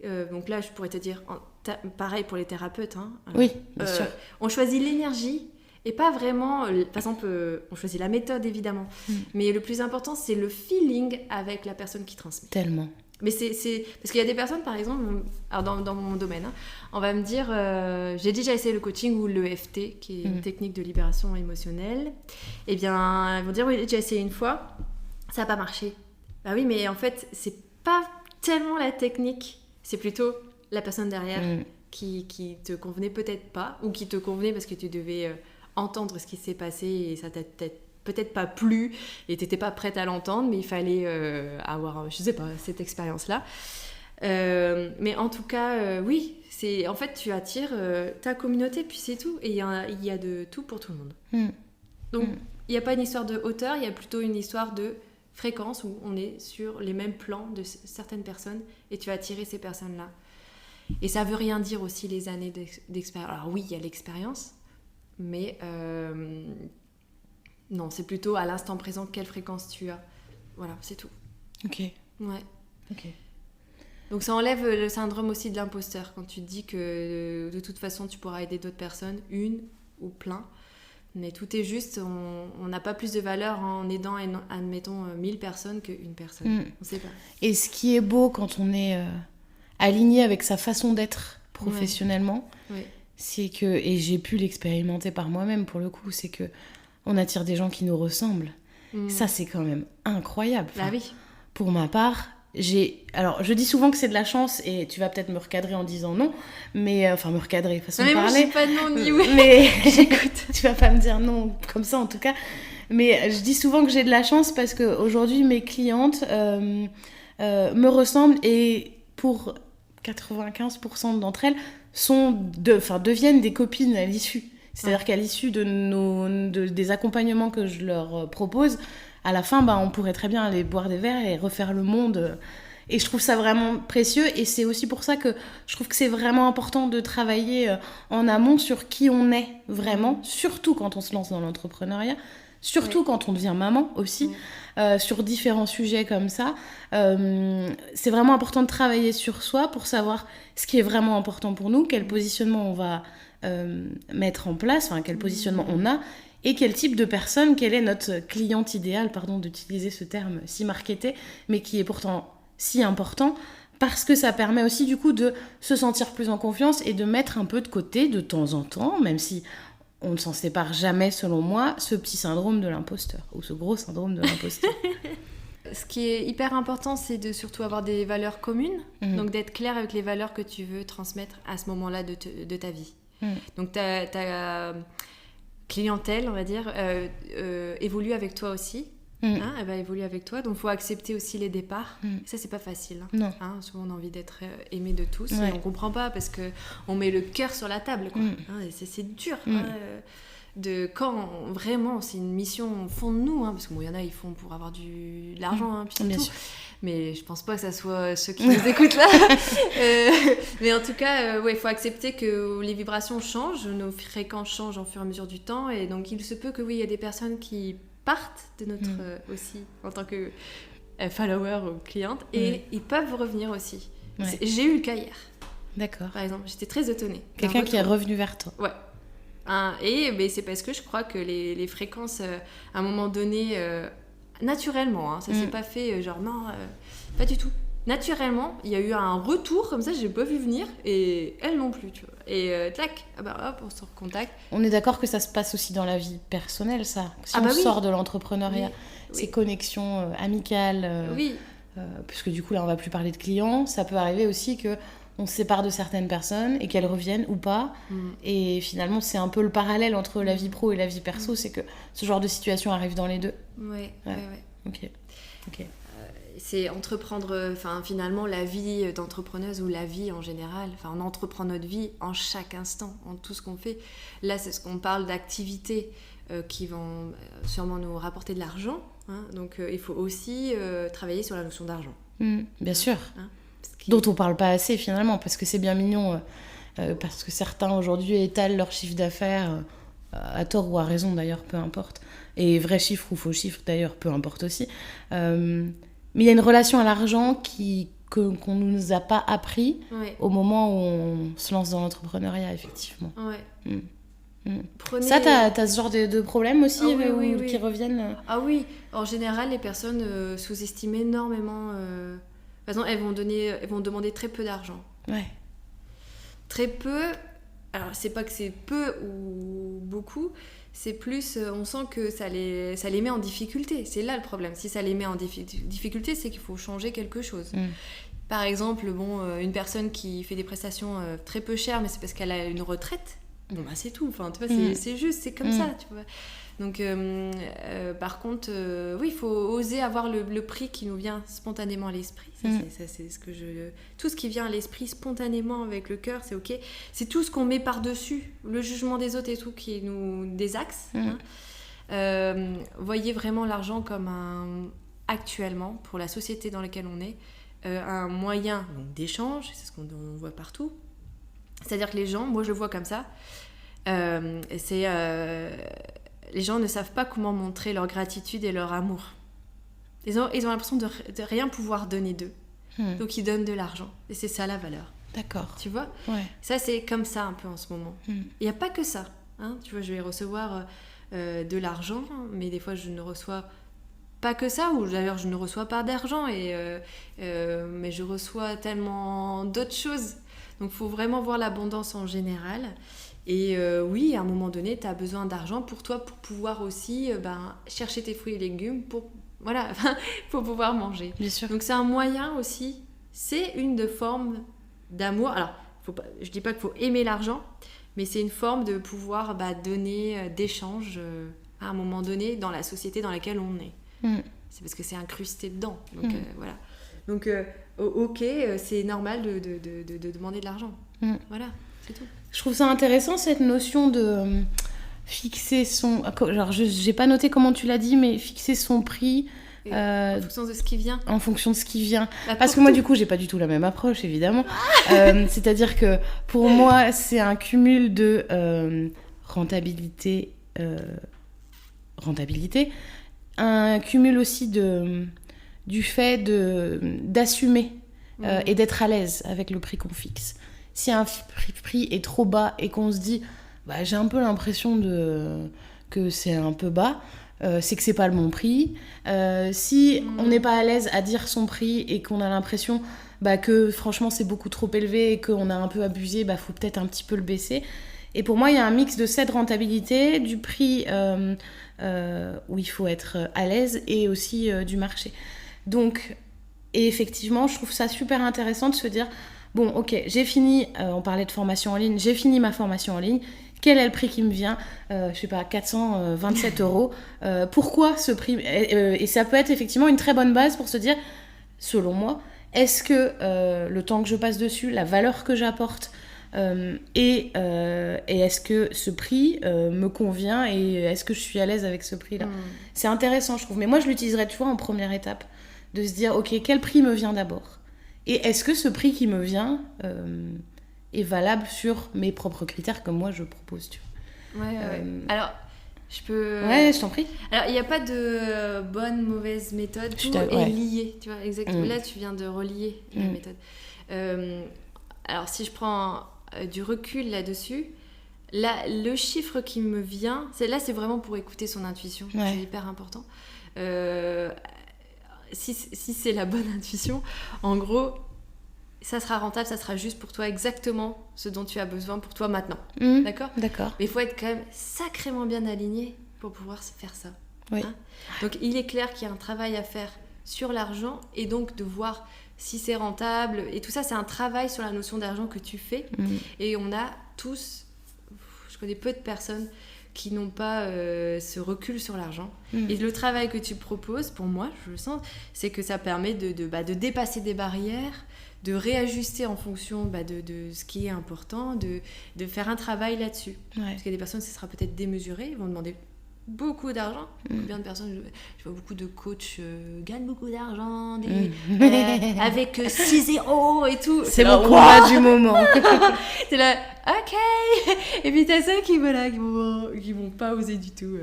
Donc là, je pourrais te dire, pareil pour les thérapeutes.
Oui, bien sûr.
On choisit l'énergie et pas vraiment... par exemple, on choisit la méthode, évidemment. Mais le plus important, c'est le feeling avec la personne qui transmet.
Tellement.
Mais c'est parce qu'il y a des personnes, par exemple, alors dans mon domaine, on va me dire, j'ai déjà essayé le coaching ou l'EFT, qui est une technique de libération émotionnelle. Eh bien, elles vont dire, oui, j'ai déjà essayé une fois, ça n'a pas marché. Bah oui, mais en fait, c'est pas tellement la technique, c'est plutôt la personne derrière qui te convenait peut-être pas, ou qui te convenait parce que tu devais entendre ce qui s'est passé et ça t'a peut-être pas plu et t'étais pas prête à l'entendre, mais il fallait avoir, je sais pas, cette expérience-là. Mais en tout cas, oui, en fait, tu attires ta communauté, puis c'est tout. Et il y a de tout pour tout le monde. Donc, il n'y a pas une histoire de hauteur, il y a plutôt une histoire de fréquence où on est sur les mêmes plans de certaines personnes et tu vas attirer ces personnes-là. Et ça veut rien dire aussi les années d'expérience. Alors oui, il y a l'expérience, mais non, c'est plutôt à l'instant présent quelle fréquence tu as. Voilà, c'est tout.
Ok.
Ouais.
Ok.
Donc ça enlève le syndrome aussi de l'imposteur quand tu te dis que de toute façon tu pourras aider d'autres personnes, une ou plein. Mais tout est juste, on n'a pas plus de valeur en aidant, admettons, 1000 personnes qu'une personne. On sait pas.
Et ce qui est beau quand on est aligné avec sa façon d'être professionnellement, c'est que, et j'ai pu l'expérimenter par moi-même pour le coup, c'est que on attire des gens qui nous ressemblent. Ça, c'est quand même incroyable.
Bah oui.
Pour ma part, alors, je dis souvent que c'est de la chance et tu vas peut-être me recadrer en disant non, mais enfin me recadrer, façon de parler.
Mais moi, je dis pas non ni oui.
Mais j'écoute. Tu vas pas me dire non comme ça en tout cas. Mais je dis souvent que j'ai de la chance parce qu'aujourd'hui, mes clientes me ressemblent et pour 95% d'entre elles deviennent des copines à l'issue. C'est-à-dire qu'à l'issue des accompagnements que je leur propose, à la fin, on pourrait très bien aller boire des verres et refaire le monde. Et je trouve ça vraiment précieux. Et c'est aussi pour ça que je trouve que c'est vraiment important de travailler en amont sur qui on est vraiment, surtout quand on se lance dans l'entrepreneuriat, surtout quand on devient maman aussi, sur différents sujets comme ça. C'est vraiment important de travailler sur soi pour savoir ce qui est vraiment important pour nous, quel positionnement on va mettre en place, enfin quel positionnement on a, et quel type de personne, quelle est notre cliente idéale, pardon d'utiliser ce terme si marketé, mais qui est pourtant si important, parce que ça permet aussi du coup de se sentir plus en confiance et de mettre un peu de côté de temps en temps, même si on ne s'en sépare jamais selon moi, ce petit syndrome de l'imposteur, ou ce gros syndrome de l'imposteur.
Ce qui est hyper important, c'est de surtout avoir des valeurs communes, donc d'être clair avec les valeurs que tu veux transmettre à ce moment-là de ta vie. Donc ta clientèle, on va dire, évolue avec toi aussi. Hein, elle va évoluer avec toi, donc il faut accepter aussi les départs. Et ça, c'est pas facile.
Non.
Hein, souvent, on a envie d'être aimé de tous, et on comprend pas parce qu'on met le cœur sur la table. Quoi. Hein, et c'est dur. Hein, quand vraiment, c'est une mission au fond de nous, hein, parce qu'il y en a, ils font pour avoir de l'argent, hein, puis c'est tout. Sûr. Mais je pense pas que ça soit ceux qui nous écoutent là. Mais en tout cas, il faut accepter que les vibrations changent, nos fréquences changent au fur et à mesure du temps, et donc il se peut que il y ait des personnes qui partent de notre aussi en tant que follower ou cliente, et ils peuvent revenir aussi. J'ai eu le cas hier.
D'accord.
Par exemple, j'étais très étonnée.
Quelqu'un qui est revenu vers toi.
Ouais. Et c'est parce que je crois que les fréquences, à un moment donné, naturellement, hein, ça s'est pas fait genre non, pas du tout. Naturellement, il y a eu un retour comme ça, j'ai pas vu venir, et elle non plus, tu vois. Et tac, hop, on se recontacte.
On est d'accord que ça se passe aussi dans la vie personnelle, ça. Si on sort de l'entrepreneuriat, ces connexions amicales, puisque du coup là on va plus parler de clients, ça peut arriver aussi que on se sépare de certaines personnes et qu'elles reviennent ou pas. Et finalement, c'est un peu le parallèle entre la vie pro et la vie perso, c'est que ce genre de situation arrive dans les deux.
Ouais.
Ok.
C'est entreprendre, finalement, la vie d'entrepreneuse ou la vie en général. On entreprend notre vie en chaque instant, en tout ce qu'on fait. Là, c'est ce qu'on parle d'activités qui vont sûrement nous rapporter de l'argent. Hein, donc, il faut aussi travailler sur la notion d'argent.
Bien sûr. Dont on parle pas assez finalement, parce que c'est bien mignon, parce que certains aujourd'hui étalent leur chiffre d'affaires, à tort ou à raison d'ailleurs, peu importe. Et vrai chiffre ou faux chiffre d'ailleurs, peu importe aussi. Mais il y a une relation à l'argent qu'on ne nous a pas appris au moment où on se lance dans l'entrepreneuriat, effectivement. Ça, t'as ce genre de problèmes aussi qui reviennent
Ah oui, en général, les personnes sous-estiment énormément... Par exemple, elles vont demander très peu d'argent.
Ouais.
Très peu, alors c'est pas que c'est peu ou beaucoup, c'est plus, on sent que ça les met en difficulté. C'est là le problème. Si ça les met en difficulté, c'est qu'il faut changer quelque chose. Par exemple, une personne qui fait des prestations très peu chères, mais c'est parce qu'elle a une retraite, c'est tout. Enfin, tu vois, c'est juste, c'est comme ça, tu vois. Donc, par contre, il faut oser avoir le prix qui nous vient spontanément à l'esprit. Ça, c'est ce que tout ce qui vient à l'esprit spontanément avec le cœur, c'est ok. C'est tout ce qu'on met par-dessus, le jugement des autres et tout, qui nous désaxe. Voyez vraiment l'argent comme actuellement, pour la société dans laquelle on est, un moyen d'échange, c'est ce qu'on voit partout. C'est-à-dire que les gens, moi je le vois comme ça, les gens ne savent pas comment montrer leur gratitude et leur amour. Ils ont l'impression de rien pouvoir donner d'eux. Donc ils donnent de l'argent. Et c'est ça la valeur.
D'accord.
Tu vois ?
Ouais.
Ça, c'est comme ça un peu en ce moment. Il n'y a pas que ça. Hein ? Tu vois, je vais recevoir de l'argent, mais des fois je ne reçois pas que ça, ou d'ailleurs je ne reçois pas d'argent, mais je reçois tellement d'autres choses. Donc il faut vraiment voir l'abondance en général. Et oui, à un moment donné, tu as besoin d'argent pour toi, pour pouvoir aussi chercher tes fruits et légumes pour pouvoir manger.
Bien sûr.
Donc c'est un moyen aussi, c'est une de formes d'amour. Alors, je dis pas qu'il faut aimer l'argent, mais c'est une forme de pouvoir donner, d'échange à un moment donné dans la société dans laquelle on est. C'est parce que c'est incrusté dedans. Donc voilà. Donc ok, c'est normal de demander de l'argent. Voilà, c'est tout.
Je trouve ça intéressant cette notion de fixer son... Genre, j'ai pas noté comment tu l'as dit, mais fixer son prix...
en fonction de ce qui vient.
En fonction de ce qui vient. Parce que moi, du coup, j'ai pas du tout la même approche, évidemment. C'est-à-dire que pour moi, c'est un cumul de rentabilité, un cumul aussi du fait d'assumer et d'être à l'aise avec le prix qu'on fixe. Si un prix est trop bas et qu'on se dit j'ai un peu l'impression que c'est un peu bas, c'est que c'est pas le bon prix. Si on n'est pas à l'aise à dire son prix et qu'on a l'impression que franchement c'est beaucoup trop élevé et qu'on a un peu abusé, faut peut-être un petit peu le baisser. Et pour moi, il y a un mix de cette rentabilité, du prix où il faut être à l'aise et aussi du marché. Donc, et effectivement, je trouve ça super intéressant de se dire bon, ok, j'ai fini, on parlait de formation en ligne, j'ai fini ma formation en ligne, Quel est le prix qui me vient ? Je sais pas, 427 €. Pourquoi ce prix ? Et ça peut être effectivement une très bonne base pour se dire, selon moi, est-ce que le temps que je passe dessus, la valeur que j'apporte, et est-ce que ce prix me convient et est-ce que je suis à l'aise avec ce prix-là ? C'est intéressant, je trouve. Mais moi, je l'utiliserais, tu vois, en première étape, de se dire, ok, quel prix me vient d'abord ? Et est-ce que ce prix qui me vient est valable sur mes propres critères comme moi je propose, tu
vois. Ouais. Alors, je peux...
Ouais, je t'en prie.
Alors, il n'y a pas de bonne, mauvaise méthode. Tout est lié, tu vois, exactement. Là, tu viens de relier la méthode. Alors, si je prends du recul là-dessus, là, le chiffre qui me vient, c'est vraiment pour écouter son intuition. C'est hyper important. Si c'est la bonne intuition, en gros, ça sera rentable, ça sera juste pour toi exactement ce dont tu as besoin pour toi maintenant. D'accord ?
D'accord.
Mais il faut être quand même sacrément bien aligné pour pouvoir faire ça.
Oui.
Donc, il est clair qu'il y a un travail à faire sur l'argent et donc de voir si c'est rentable. Et tout ça, c'est un travail sur la notion d'argent que tu fais. Et on a tous, je connais peu de personnes qui n'ont pas ce recul sur l'argent. Et le travail que tu proposes, pour moi, je le sens, c'est que ça permet de dépasser des barrières, de réajuster en fonction de ce qui est important, de faire un travail là-dessus. Parce qu'il y a des personnes, ce sera peut-être démesuré, ils vont demander beaucoup d'argent. Combien de personnes, je vois beaucoup de coachs gagnent beaucoup d'argent, avec 6 zéros et tout.
C'est mon combat du moment.
T'es là, ok. Et puis t'as ceux qui vont pas oser du tout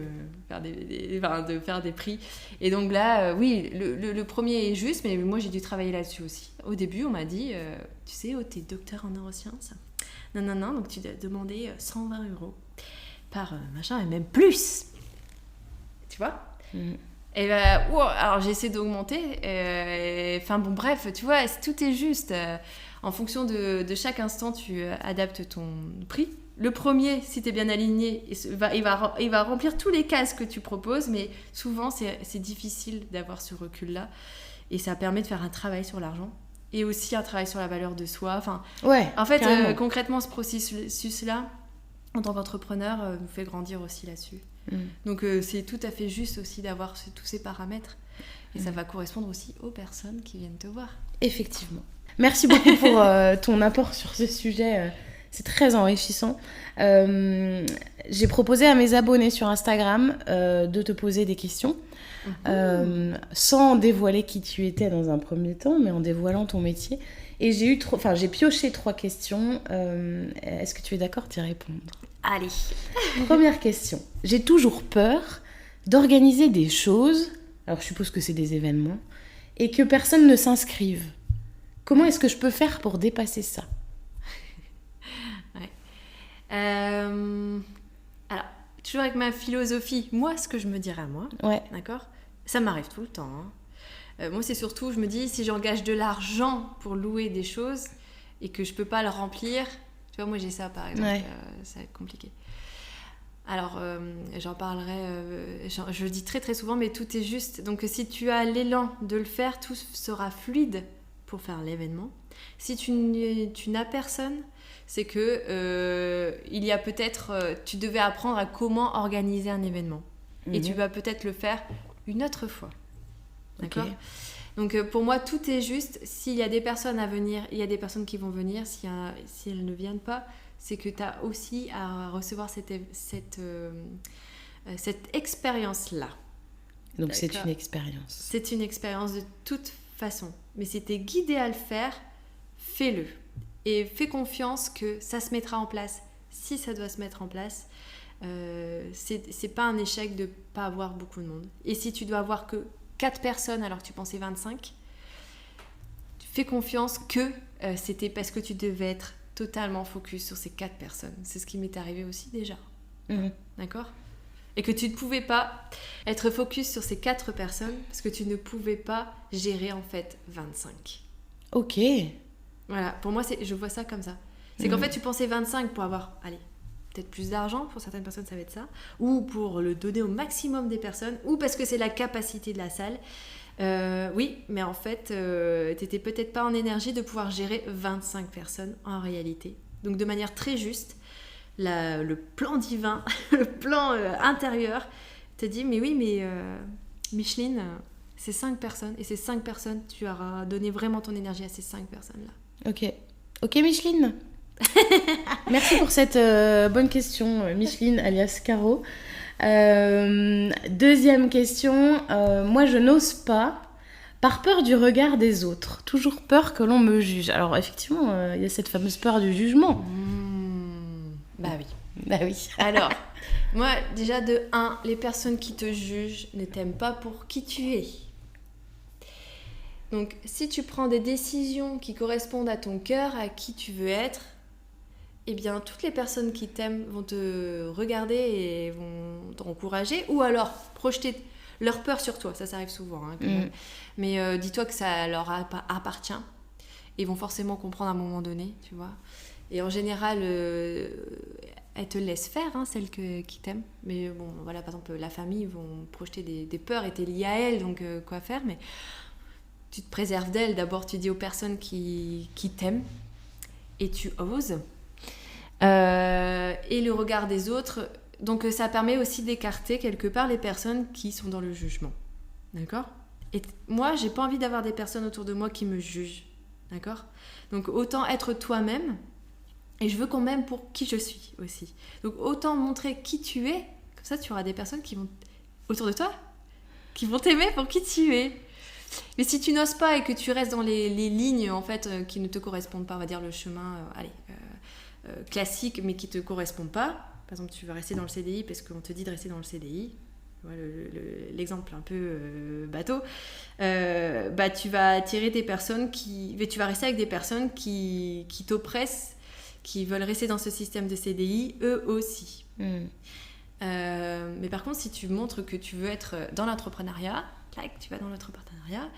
faire des prix. Et donc là, oui, le premier est juste, mais moi j'ai dû travailler là-dessus aussi. Au début, on m'a dit, tu sais, t'es docteur en neurosciences. Non, donc tu dois demander 120 € par machin, et même plus. Tu vois ? Et alors j'essaie d'augmenter. Enfin bon, bref, tu vois, tout est juste. En fonction de chaque instant, tu adaptes ton prix. Le premier, si tu es bien aligné, il va remplir tous les cases que tu proposes, mais souvent, c'est difficile d'avoir ce recul-là. Et ça permet de faire un travail sur l'argent et aussi un travail sur la valeur de soi. Enfin, en fait, concrètement, ce processus-là, en tant qu'entrepreneur, nous fait grandir aussi là-dessus. Donc, c'est tout à fait juste aussi d'avoir tous ces paramètres. Et ça va correspondre aussi aux personnes qui viennent te voir.
Effectivement. Merci beaucoup pour ton apport sur ce sujet. C'est très enrichissant. J'ai proposé à mes abonnés sur Instagram de te poser des questions, sans dévoiler qui tu étais dans un premier temps, mais en dévoilant ton métier. Et j'ai pioché 3 questions. Est-ce que tu es d'accord d'y répondre ?
Allez.
Première question. J'ai toujours peur d'organiser des choses, alors je suppose que c'est des événements, et que personne ne s'inscrive. Comment est-ce que je peux faire pour dépasser ça ?
Alors, toujours avec ma philosophie, moi, ce que je me dirais à moi, d'accord ? Ça m'arrive tout le temps. Moi, c'est surtout, je me dis, si j'engage de l'argent pour louer des choses et que je peux pas le remplir, tu vois, moi, j'ai ça, par exemple, ça va être compliqué. Alors, j'en parlerai, je le dis très très souvent, mais tout est juste. Donc, si tu as l'élan de le faire, tout sera fluide pour faire l'événement. Si tu n'as personne, c'est que il y a peut-être, tu devais apprendre à comment organiser un événement. Et tu vas peut-être le faire une autre fois. D'accord ? Donc pour moi, tout est juste. S'il y a des personnes à venir, il y a des personnes qui vont venir. Si elles ne viennent pas, c'est que tu as aussi à recevoir cette expérience-là.
Donc d'accord. C'est une expérience.
C'est une expérience de toute façon. Mais si tu es guidé à le faire, fais-le. Et fais confiance que ça se mettra en place. Si ça doit se mettre en place, c'est pas un échec de pas avoir beaucoup de monde. Et si tu dois avoir que 4 personnes alors que tu pensais 25, fais confiance que c'était parce que tu devais être totalement focus sur ces 4 personnes. C'est ce qui m'est arrivé aussi déjà. D'accord ? Et que tu ne pouvais pas être focus sur ces 4 personnes parce que tu ne pouvais pas gérer en fait 25.
Ok.
Voilà, pour moi, je vois ça comme ça. C'est qu'en fait, tu pensais 25 pour avoir, peut-être plus d'argent, pour certaines personnes, ça va être ça, ou pour le donner au maximum des personnes, ou parce que c'est la capacité de la salle. Oui, mais en fait, t'étais peut-être pas en énergie de pouvoir gérer 25 personnes en réalité. Donc, de manière très juste, le plan divin, le plan intérieur te dit mais oui, mais Micheline, c'est 5 personnes, et ces 5 personnes, tu auras donné vraiment ton énergie à ces 5 personnes-là.
Ok Micheline. Merci pour cette bonne question, Micheline alias Caro. Deuxième question, moi je n'ose pas par peur du regard des autres, toujours peur que l'on me juge. Alors effectivement, il y a cette fameuse peur du jugement.
Bah oui.
Alors,
moi déjà de 1, les personnes qui te jugent ne t'aiment pas pour qui tu es. Donc si tu prends des décisions qui correspondent à ton cœur, à qui tu veux être, eh bien toutes les personnes qui t'aiment vont te regarder et vont t'encourager, ou alors projeter leur peur sur toi. Ça arrive souvent quand même. Mais dis-toi que ça leur appartient. Ils vont forcément comprendre à un moment donné, tu vois. Et en général, elles te laissent faire, celles qui t'aiment. Mais bon, voilà, par exemple, la famille vont projeter des peurs et t'es lié à elles, donc quoi faire. Mais tu te préserves d'elles. D'abord, tu dis aux personnes qui t'aiment et tu oses. Et le regard des autres, donc ça permet aussi d'écarter quelque part les personnes qui sont dans le jugement, d'accord ? Et moi j'ai pas envie d'avoir des personnes autour de moi qui me jugent, d'accord ? Donc autant être toi-même, et je veux qu'on m'aime pour qui je suis aussi, donc autant montrer qui tu es, comme ça tu auras des personnes qui vont autour de toi qui vont t'aimer pour qui tu es. Mais si tu n'oses pas et que tu restes dans les lignes en fait qui ne te correspondent pas, on va dire le chemin classique mais qui te correspond pas, par exemple tu vas rester dans le CDI parce qu'on te dit de rester dans le CDI, voilà, l'exemple un peu bateau, tu vas attirer des personnes tu vas rester avec des personnes qui t'oppressent, qui veulent rester dans ce système de CDI eux aussi. Mais par contre si tu montres que tu veux être dans l'entrepreneuriat, tu vas dans l'entrepreneuriat,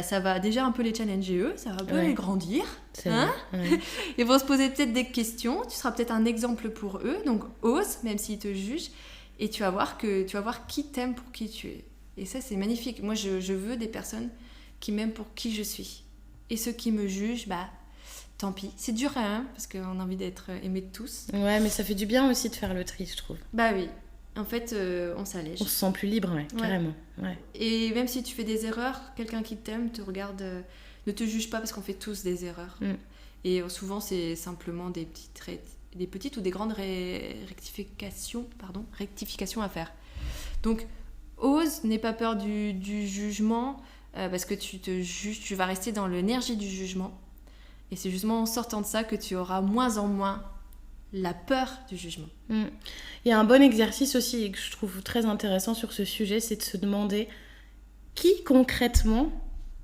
ça va déjà un peu les challenger eux, ça va un peu les grandir. Ils vont se poser peut-être des questions, tu seras peut-être un exemple pour eux, donc ose, même s'ils te jugent, et tu vas voir qui t'aime pour qui tu es. Et ça, c'est magnifique. Moi, je veux des personnes qui m'aiment pour qui je suis. Et ceux qui me jugent, tant pis. C'est dur, parce qu'on a envie d'être aimé de tous.
Ouais, mais ça fait du bien aussi de faire le tri, je trouve.
Bah oui. En fait, on s'allège.
On se sent plus libre, carrément. Ouais.
Et même si tu fais des erreurs, quelqu'un qui t'aime te regarde, ne te juge pas parce qu'on fait tous des erreurs. Et souvent, c'est simplement des petites ou des grandes rectifications à faire. Donc, ose, n'aie pas peur du jugement, parce que tu te juges, tu vas rester dans l'énergie du jugement. Et c'est justement en sortant de ça que tu auras moins en moins la peur du jugement.
Il y a un bon exercice aussi que je trouve très intéressant sur ce sujet, c'est de se demander qui concrètement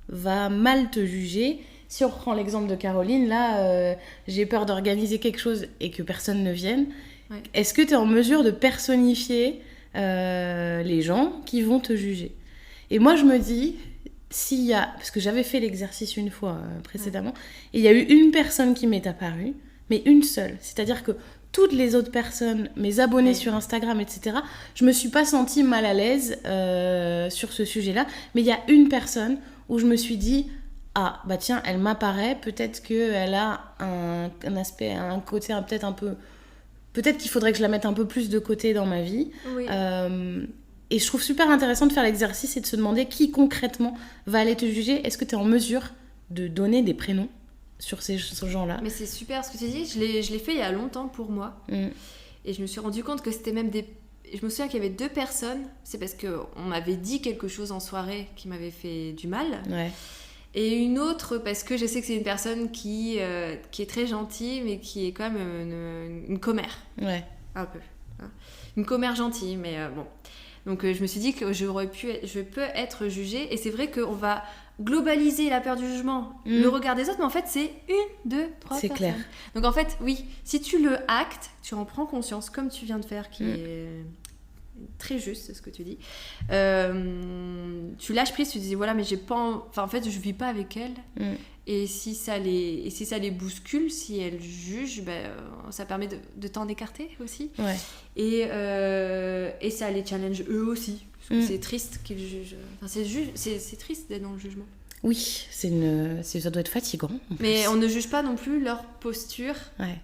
va mal te juger. Si on reprend l'exemple de Caroline, là, j'ai peur d'organiser quelque chose et que personne ne vienne. Ouais. Est-ce que tu es en mesure de personnifier les gens qui vont te juger ? Et moi, je me dis, parce que j'avais fait l'exercice une fois précédemment, et il y a eu une personne qui m'est apparue, mais une seule. C'est-à-dire que toutes les autres personnes, mes abonnés sur Instagram, etc., je me suis pas sentie mal à l'aise sur ce sujet-là. Mais il y a une personne où je me suis dit, tiens, elle m'apparaît, peut-être qu'elle a un aspect, un côté peut-être un peu... Peut-être qu'il faudrait que je la mette un peu plus de côté dans ma vie. Oui. Et je trouve super intéressant de faire l'exercice et de se demander qui concrètement va aller te juger. Est-ce que tu es en mesure de donner des prénoms sur ces gens-là?
Mais c'est super ce que tu dis, je l'ai fait il y a longtemps pour moi. Et je me suis rendu compte que c'était même je me souviens qu'il y avait 2 personnes, c'est parce qu'on m'avait dit quelque chose en soirée qui m'avait fait du mal. Ouais. Et une autre parce que je sais que c'est une personne qui est très gentille mais qui est quand même une commère. Ouais. Un peu. Une commère gentille, mais bon. Donc je me suis dit que je peux être jugée, et c'est vrai qu'on va globaliser la peur du jugement, le regard des autres, mais en fait c'est 1, 2, 3
c'est
personnes.
Clair.
Donc en fait, oui, si tu le actes, tu en prends conscience, comme tu viens de faire, qui est très juste, c'est ce que tu dis. Tu lâches prise, tu te dis voilà, mais j'ai pas, en fait je vis pas avec elle. Et si ça les bouscule, si elles jugent, ça permet de t'en écarter aussi. Ouais. Et ça les challenge eux aussi. Parce que c'est triste qu'ils jugent. Enfin, c'est triste d'être dans le jugement.
Oui, ça doit être fatigant.
Mais on ne juge pas non plus leur posture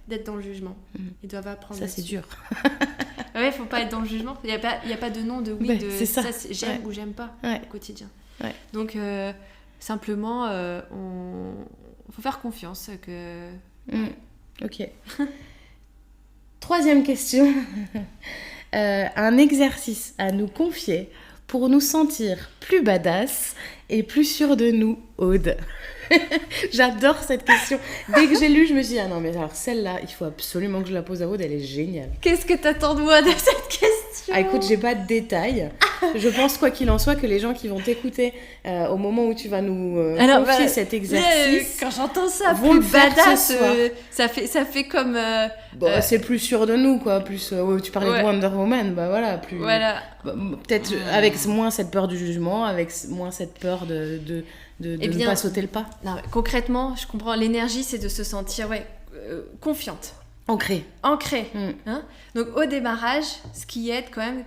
d'être dans le jugement. Ils doivent apprendre.
Ça, c'est dur.
Ouais, faut pas être dans le jugement. Il y a pas de nom de oui, de
c'est ça.
J'aime ou j'aime pas au quotidien.
Ouais.
Donc simplement, faut faire confiance que.
Ok. Troisième question. Un exercice à nous confier pour nous sentir plus badass et plus sûrs de nous, Aude. J'adore cette question. Dès que j'ai lu, je me suis dit, ah non, mais alors celle-là, il faut absolument que je la pose à Aude, elle est géniale.
Qu'est-ce que t'attends de moi de cette question ?
Ah, écoute, j'ai pas de détails. Je pense, quoi qu'il en soit, que les gens qui vont t'écouter au moment où tu vas nous confier cet exercice,
quand j'entends ça,
vont
plus badass, ça fait comme...
c'est plus sûr de nous, quoi. Plus, tu parlais de Wonder Woman, bah voilà. Plus, peut-être avec moins cette peur du jugement, avec moins cette peur de ne pas sauter le pas.
Non, concrètement, je comprends. L'énergie, c'est de se sentir confiante.
Ancrée.
Hein. Donc au démarrage, ce qui aide quand même,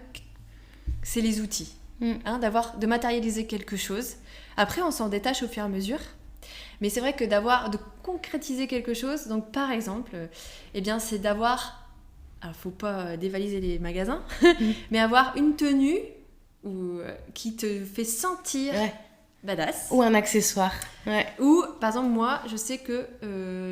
c'est les outils. De matérialiser quelque chose. Après, on s'en détache au fur et à mesure. Mais c'est vrai que de concrétiser quelque chose, donc par exemple, c'est d'avoir, alors faut pas dévaliser les magasins, mais avoir une tenue qui te fait sentir badass.
Ou un accessoire.
Ou, par exemple, moi, je sais que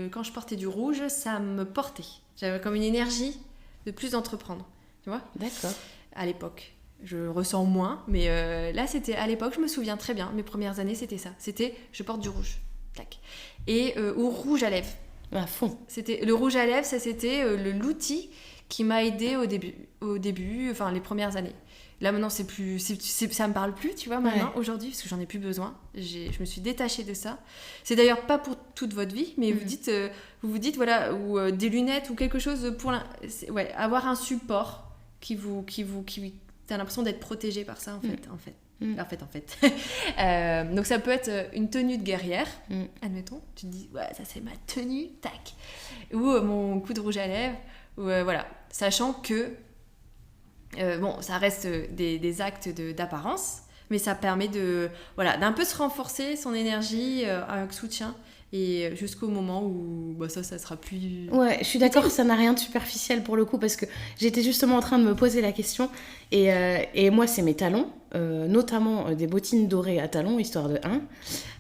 quand je portais du rouge, ça me portait. J'avais comme une énergie de plus d'entreprendre. Tu vois ?
D'accord.
À l'époque. Je ressens moins, mais là, c'était à l'époque, je me souviens très bien. Mes premières années, c'était ça. C'était, je porte du rouge. Tac. Et ou rouge à lèvres.
À fond.
C'était, le rouge à lèvres, ça, c'était l'outil qui m'a aidée au début, enfin, les premières années. Là, maintenant, ça me parle plus, tu vois, maintenant, aujourd'hui, parce que j'en ai plus besoin. Je me suis détachée de ça. C'est d'ailleurs pas pour toute votre vie, mais vous vous dites, voilà, ou des lunettes ou quelque chose pour avoir un support qui t'as l'impression d'être protégé par ça, en fait. Donc, ça peut être une tenue de guerrière, admettons. Tu te dis, ouais, ça, c'est ma tenue, tac. Ou mon coup de rouge à lèvres, ou voilà. Sachant que ça reste des actes d'apparence, mais ça permet d'un peu se renforcer son énergie avec soutien, et jusqu'au moment où ça sera plus...
Ouais, je suis d'accord, ça n'a rien de superficiel pour le coup, parce que j'étais justement en train de me poser la question, et moi, c'est mes talons, notamment des bottines dorées à talons, histoire de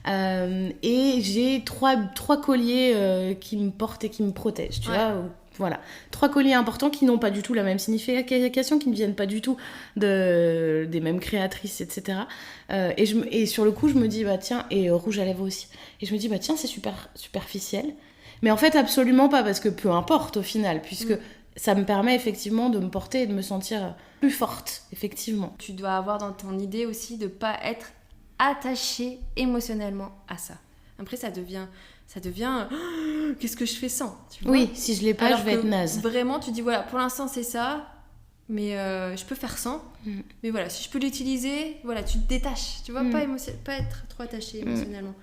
1, et j'ai trois colliers qui me portent et qui me protègent, tu vois. Voilà, 3 colliers importants qui n'ont pas du tout la même signification, qui ne viennent pas du tout des mêmes créatrices, etc. Et sur le coup, je me dis, tiens, et rouge à lèvres aussi. Et je me dis, tiens, c'est super superficiel. Mais en fait, absolument pas, parce que peu importe au final, puisque ça me permet effectivement de me porter et de me sentir plus forte, effectivement.
Tu dois avoir dans ton idée aussi de ne pas être attachée émotionnellement à ça. Après, ça devient qu'est-ce que je fais sans, tu vois ?
Oui, si je l'ai pas, alors je vais être naze.
Vraiment, tu dis voilà, pour l'instant c'est ça, mais je peux faire sans. Mais voilà, si je peux l'utiliser, voilà, tu te détaches, tu vois, pas être trop attaché émotionnellement.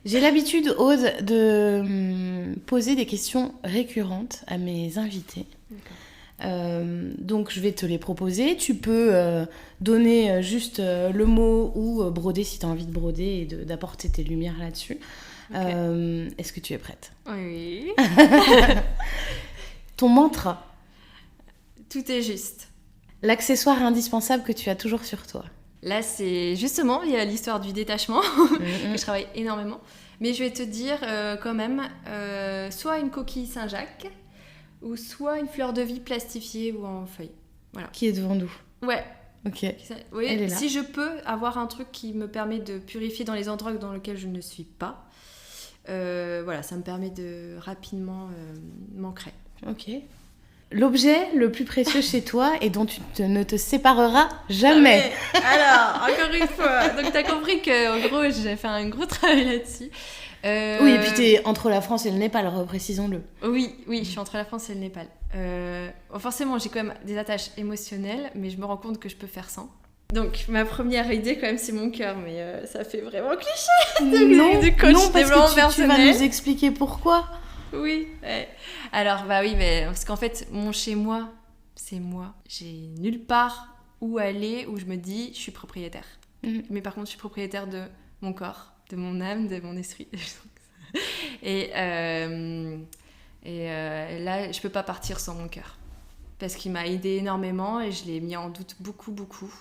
J'ai l'habitude, Aude, de poser des questions récurrentes à mes invités. Donc je vais te les proposer. Tu peux donner juste le mot ou broder si tu as envie de broder et d'apporter tes lumières là-dessus. Okay. Est-ce que tu es prête ?
Oui.
Ton mantra ?
Tout est juste.
L'accessoire indispensable que tu as toujours sur toi ?
Là, c'est justement, il y a l'histoire du détachement, que je travaille énormément. Mais je vais te dire quand même, soit une coquille Saint-Jacques, ou soit une fleur de vie plastifiée ou en feuille. Voilà.
Qui est devant nous.
Ouais.
Ok.
Oui,
elle est là.
Si je peux avoir un truc qui me permet de purifier dans les endroits dans lesquels je ne suis pas, ça me permet de rapidement m'ancrer.
Ok. L'objet le plus précieux chez toi et dont tu ne te sépareras jamais.
Alors, encore une fois, donc t'as compris qu'en gros, j'ai fait un gros travail là-dessus.
Oui, et puis t'es entre la France et le Népal, reprécisons-le.
Oui, je suis entre la France et le Népal. Forcément, j'ai quand même des attaches émotionnelles, mais je me rends compte que je peux faire sans. Donc, ma première idée, quand même, c'est mon cœur, mais ça fait vraiment cliché du coach développement personnel.
Tu vas nous expliquer pourquoi.
Oui, ouais. Alors, oui, mais parce qu'en fait, mon chez-moi, c'est moi. J'ai nulle part où aller où je me dis, je suis propriétaire. Mais par contre, je suis propriétaire de mon corps, de mon âme, de mon esprit. Et là, je peux pas partir sans mon cœur. Parce qu'il m'a aidé énormément et je l'ai mis en doute beaucoup.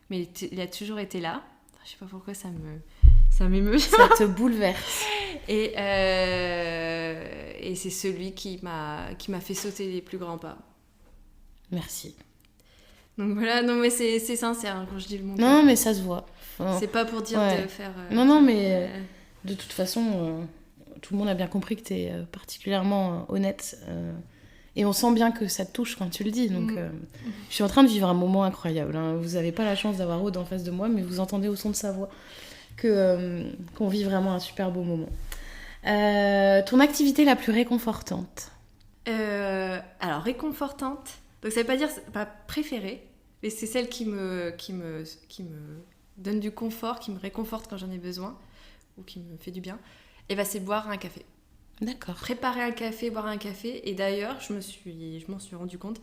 Mais il a toujours été là. Je sais pas pourquoi ça m'émeut.
Ça te bouleverse.
Et c'est celui qui m'a fait sauter les plus grands pas.
Merci.
Donc voilà, non mais c'est sincère hein, quand je dis le mot.
Non, mais ça se voit.
Enfin, c'est pas pour dire de faire...
non, mais de toute façon, tout le monde a bien compris que tu es particulièrement honnête. Et on sent bien que ça te touche quand tu le dis. Donc, je suis en train de vivre un moment incroyable. Hein. Vous n'avez pas la chance d'avoir Aude en face de moi, mais vous entendez au son de sa voix qu'on vit vraiment un super beau moment. Ton activité la plus réconfortante?
Alors, réconfortante. Donc, ça veut pas dire pas préférée, mais c'est celle qui me donne du confort, qui me réconforte quand j'en ai besoin, ou qui me fait du bien. Et ben, c'est boire un café.
D'accord.
Préparer un café, boire un café. Et d'ailleurs, je m'en suis rendu compte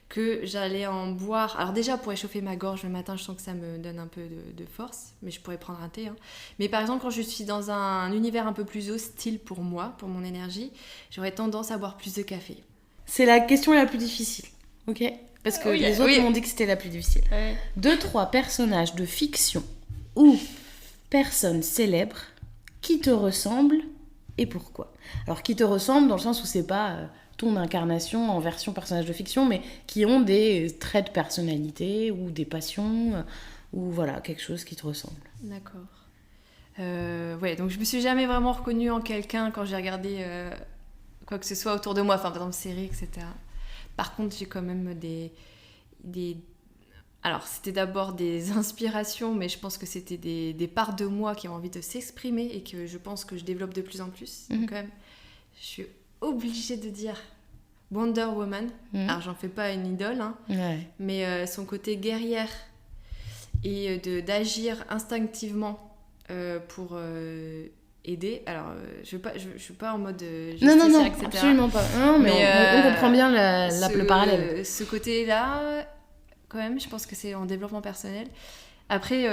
que j'allais en boire. Alors déjà, pour réchauffer ma gorge le matin, je sens que ça me donne un peu de force. Mais je pourrais prendre un thé. Hein. Mais par exemple, quand je suis dans un univers un peu plus hostile pour moi, pour mon énergie, j'aurais tendance à boire plus de café.
C'est la question la plus difficile, ok? Parce que les autres m'ont dit que c'était la plus difficile. 2-3 personnages de fiction ou personnes célèbres qui te ressemblent et pourquoi? Alors, qui te ressemblent dans le sens où c'est pas ton incarnation en version personnage de fiction, mais qui ont des traits de personnalité ou des passions ou voilà, quelque chose qui te ressemble.
D'accord. Donc je me suis jamais vraiment reconnue en quelqu'un quand j'ai regardé quoi que ce soit autour de moi, enfin par exemple séries, etc. Par contre, j'ai quand même des... Alors, c'était d'abord des inspirations, mais je pense que c'était des parts de moi qui ont envie de s'exprimer et que je pense que je développe de plus en plus. Donc, quand même, je suis obligée de dire Wonder Woman. Alors, j'en fais pas une idole, hein, mais son côté guerrière et d'agir instinctivement pour aider. Alors, je suis pas en mode justicière, etc.
Absolument pas. Non, mais on comprend bien le parallèle.
Ce côté-là... Quand même, je pense que c'est en développement personnel. Après,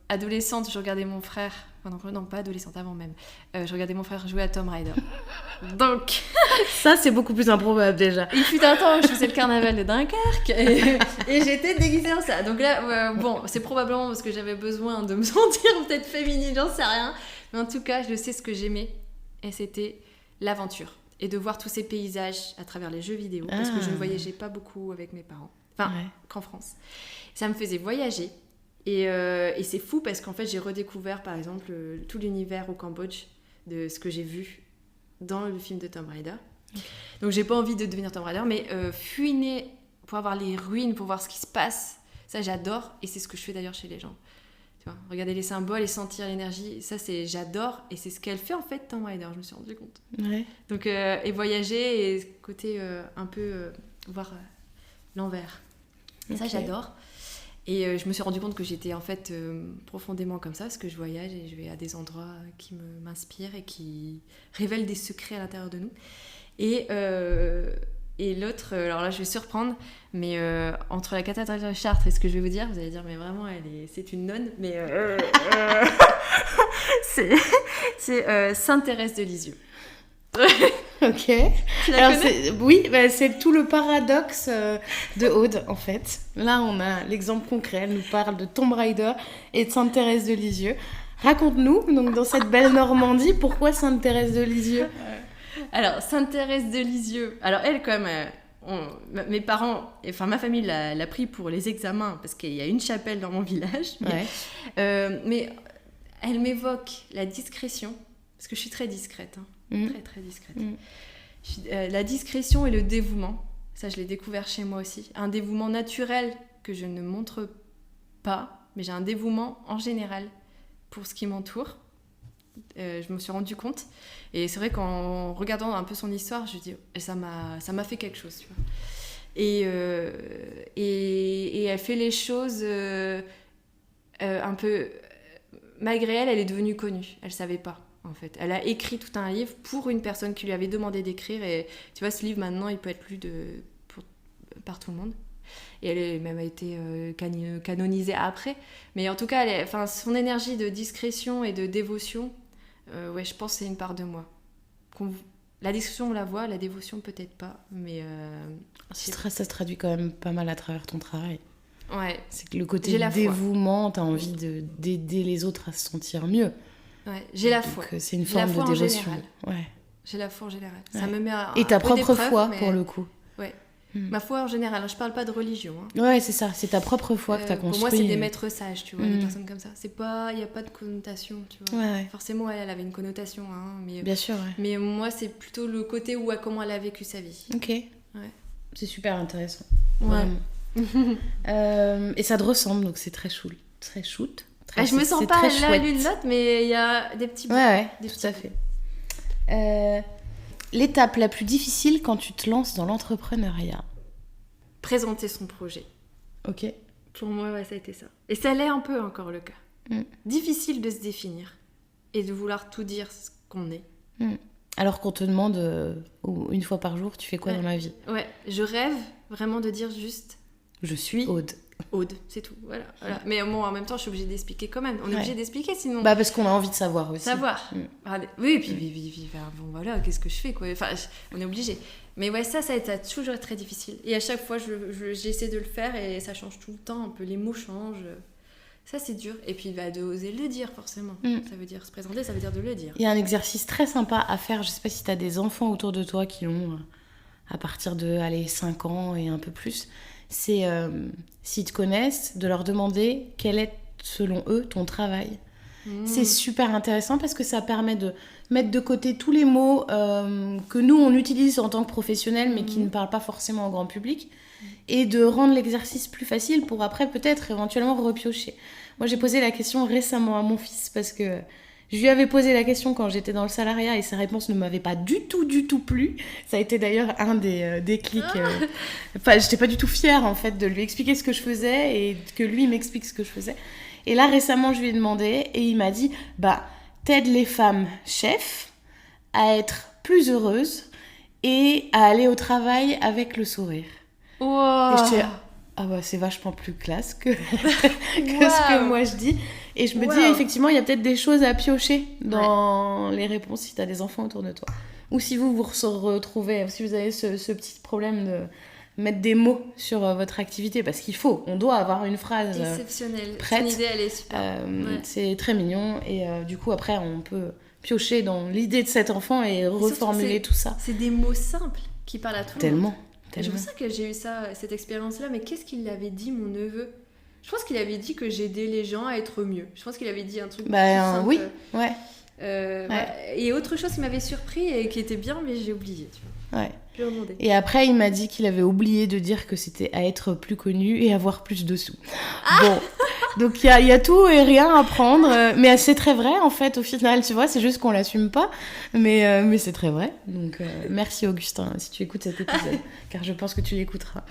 adolescente, je regardais mon frère... Enfin, non, pas adolescente, avant même. Je regardais mon frère jouer à Tomb Raider. Donc...
Ça, c'est beaucoup plus improbable, déjà.
Il fut un temps où je faisais le carnaval de Dunkerque et j'étais déguisée en ça. Donc là, c'est probablement parce que j'avais besoin de me sentir peut-être féminine, j'en sais rien. Mais en tout cas, je sais ce que j'aimais. Et c'était l'aventure. Et de voir tous ces paysages à travers les jeux vidéo. Parce que je ne voyageais pas beaucoup avec mes parents. Enfin, qu'en France. Ça me faisait voyager. Et c'est fou parce qu'en fait, j'ai redécouvert, par exemple, tout l'univers au Cambodge de ce que j'ai vu dans le film de Tomb Raider. Okay. Donc, j'ai pas envie de devenir Tomb Raider, mais fouiner pour avoir les ruines, pour voir ce qui se passe, ça, j'adore. Et c'est ce que je fais d'ailleurs chez les gens. Tu vois, regarder les symboles et sentir l'énergie, ça, j'adore. Et c'est ce qu'elle fait, en fait, Tomb Raider, je me suis rendu compte.
Ouais.
Donc, et voyager et côté un peu voir l'envers. Okay. Ça, j'adore. Et je me suis rendu compte que j'étais en fait profondément comme ça, parce que je voyage et je vais à des endroits qui m'inspirent et qui révèlent des secrets à l'intérieur de nous. Et l'autre, alors là je vais surprendre, mais entre la cathédrale de Chartres et ce que je vais vous dire, vous allez dire mais vraiment c'est une nonne, mais c'est Sainte Thérèse de Lisieux.
Ok.
Tu la connais ?
Oui, c'est tout le paradoxe de Aude, en fait. Là, on a l'exemple concret. Elle nous parle de Tomb Raider et de Sainte Thérèse de Lisieux. Raconte-nous, donc, dans cette belle Normandie, pourquoi Sainte Thérèse de Lisieux ?
Alors, Sainte Thérèse de Lisieux, alors elle, quand même, mes parents, enfin ma famille l'a pris pour les examens, parce qu'il y a une chapelle dans mon village. Mais elle m'évoque la discrétion, parce que je suis très discrète, hein. Très très discrète. La discrétion et le dévouement, ça je l'ai découvert chez moi aussi. Un dévouement naturel que je ne montre pas, mais j'ai un dévouement en général pour ce qui m'entoure. Je me suis rendu compte. Et c'est vrai qu'en regardant un peu son histoire, je me dis, ça m'a fait quelque chose. Tu vois. Et elle fait les choses un peu... Malgré elle est devenue connue. Elle ne savait pas. En fait, elle a écrit tout un livre pour une personne qui lui avait demandé d'écrire et tu vois ce livre maintenant il peut être lu par tout le monde Et elle même a été canonisée après. Mais en tout cas, son énergie de discrétion et de dévotion, je pense que c'est une part de moi. La discrétion, on la voit, la dévotion, peut-être pas. Mais
ça se traduit quand même pas mal à travers ton travail.
Ouais.
C'est que le côté dévouement, t'as envie d'aider les autres à se sentir mieux.
Ouais, j'ai la foi.
C'est une forme de dévotion. Ouais.
J'ai la foi en général.
Ouais.
Ça me met
et ta propre foi, pour le coup.
Ouais. Ma foi en général. Je parle pas de religion. Hein.
Ouais, c'est ça. C'est ta propre foi que t'as construite.
Pour moi, c'est des maîtres sages, tu vois, des personnes comme ça. Il n'y a pas de connotation, tu vois.
Ouais.
Forcément, elle avait une connotation. Hein, mais,
bien sûr, ouais.
Mais moi, c'est plutôt le côté comment elle a vécu sa vie.
Ok.
Ouais.
C'est super intéressant.
Ouais.
Et ça te ressemble, donc c'est très shoot. Très shoot.
Je me sens pas l'une de l'autre, mais il y a des petits bouts.
Ouais, tout à fait. L'étape la plus difficile quand tu te lances dans l'entrepreneuriat?
Présenter son projet.
Ok.
Pour moi, ça a été ça. Et ça l'est un peu encore le cas. Difficile de se définir et de vouloir tout dire ce qu'on est.
Alors qu'on te demande une fois par jour, tu fais quoi dans la vie?
Ouais, je rêve vraiment de dire juste...
Je suis Aude.
Aude, c'est tout, voilà. Mais bon, en même temps, je suis obligée d'expliquer quand même. On est obligé d'expliquer, sinon...
parce qu'on a envie de savoir aussi.
Oui, et puis bon, voilà, qu'est-ce que je fais, quoi. Enfin, on est obligé. Mais ouais, ça a été toujours très difficile. Et à chaque fois, j'essaie de le faire et ça change tout le temps. Un peu, les mots changent. Ça, c'est dur. Et puis, de oser le dire, forcément. Ça veut dire se présenter, ça veut dire de le dire.
Il y a un exercice très sympa à faire. Je sais pas si tu as des enfants autour de toi qui ont, à partir de 5 ans et un peu plus... c'est, s'ils te connaissent, de leur demander quel est, selon eux, ton travail. C'est super intéressant parce que ça permet de mettre de côté tous les mots que nous, on utilise en tant que professionnels, mais qui ne parlent pas forcément au grand public, et de rendre l'exercice plus facile pour après, peut-être, éventuellement, repiocher. Moi, j'ai posé la question récemment à mon fils parce que... je lui avais posé la question quand j'étais dans le salariat et sa réponse ne m'avait pas du tout plu. Ça a été d'ailleurs un des déclics. Enfin, j'étais pas du tout fière en fait de lui expliquer ce que je faisais et que lui m'explique ce que je faisais. Et là récemment, je lui ai demandé et il m'a dit t'aides les femmes chefs à être plus heureuses et à aller au travail avec le sourire.
Wow.
Et je dis c'est vachement plus classe que ce que moi je dis. Et je me dis, effectivement, il y a peut-être des choses à piocher dans les réponses si tu as des enfants autour de toi. Ou si vous retrouvez, si vous avez ce petit problème de mettre des mots sur votre activité, parce on doit avoir une phrase
exceptionnelle.
Prête.
Ton idée, elle est super.
C'est très mignon. Et du coup, après, on peut piocher dans l'idée de cet enfant et reformuler tout ça.
C'est des mots simples qui parlent à tout le monde.
Tellement.
C'est pour ça que j'ai eu cette expérience-là. Mais qu'est-ce qu'il avait dit, mon neveu? Je pense qu'il avait dit que j'aidais les gens à être mieux. Je pense qu'il avait dit un truc plus simple.
Oui, ouais.
Et autre chose qui m'avait surpris et qui était bien, mais j'ai oublié. Tu vois.
Ouais.
Je lui ai demandé.
Et après, il m'a dit qu'il avait oublié de dire que c'était à être plus connu et avoir plus de sous. Bon, donc il y a tout et rien à prendre. Mais c'est très vrai, en fait, au final, tu vois. C'est juste qu'on l'assume pas. Mais c'est très vrai. Donc, merci, Augustin, si tu écoutes cet épisode. Car je pense que tu l'écouteras.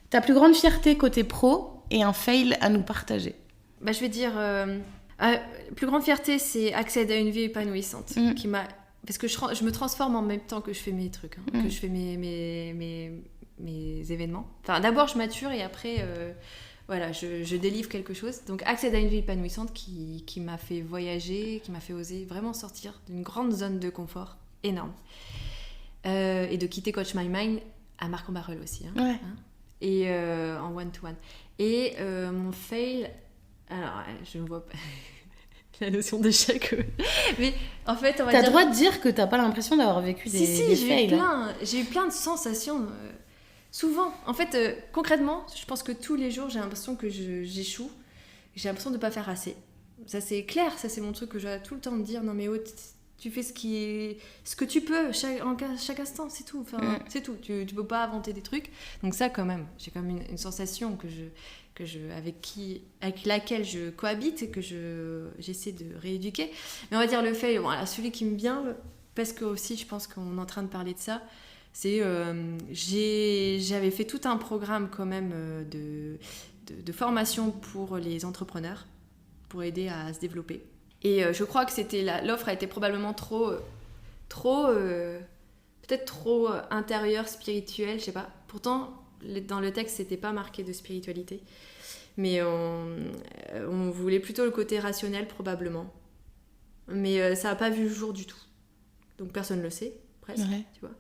Ta plus grande fierté côté pro et un fail à nous partager?
Je vais dire... plus grande fierté, c'est accéder à une vie épanouissante. Qui m'a... Parce que je me transforme en même temps que je fais mes trucs, que je fais mes événements. Enfin, d'abord, je mature et après, je délivre quelque chose. Donc, accéder à une vie épanouissante qui m'a fait voyager, qui m'a fait oser vraiment sortir d'une grande zone de confort énorme. Et de quitter Coach My Mind à Marc-en-Barœul aussi. Et en one-to-one. Et mon fail... Alors, je ne vois pas la notion d'échec. Mais en fait, on va dire...
T'as le droit de dire que t'as pas l'impression d'avoir vécu des fails.
J'ai eu plein de sensations. Souvent. En fait, concrètement, je pense que tous les jours, j'ai l'impression que j'échoue. J'ai l'impression de ne pas faire assez. Ça, c'est clair. Ça, c'est mon truc que je dois tout le temps me dire. Non, mais tu fais ce que tu peux chaque instant, c'est tout. Enfin, c'est tout. Tu peux pas inventer des trucs. Donc ça, quand même, j'ai quand même une sensation avec laquelle je cohabite et que j'essaie de rééduquer. Mais on va dire le fait, celui qui me vient, parce que aussi je pense qu'on est en train de parler de ça, c'est j'avais fait tout un programme quand même de formation pour les entrepreneurs, pour aider à se développer. Et je crois que l'offre a été probablement peut-être trop intérieure, spirituelle, je sais pas. Pourtant, dans le texte, c'était pas marqué de spiritualité. Mais on voulait plutôt le côté rationnel, probablement. Mais ça n'a pas vu le jour du tout. Donc personne ne le sait, presque, tu vois.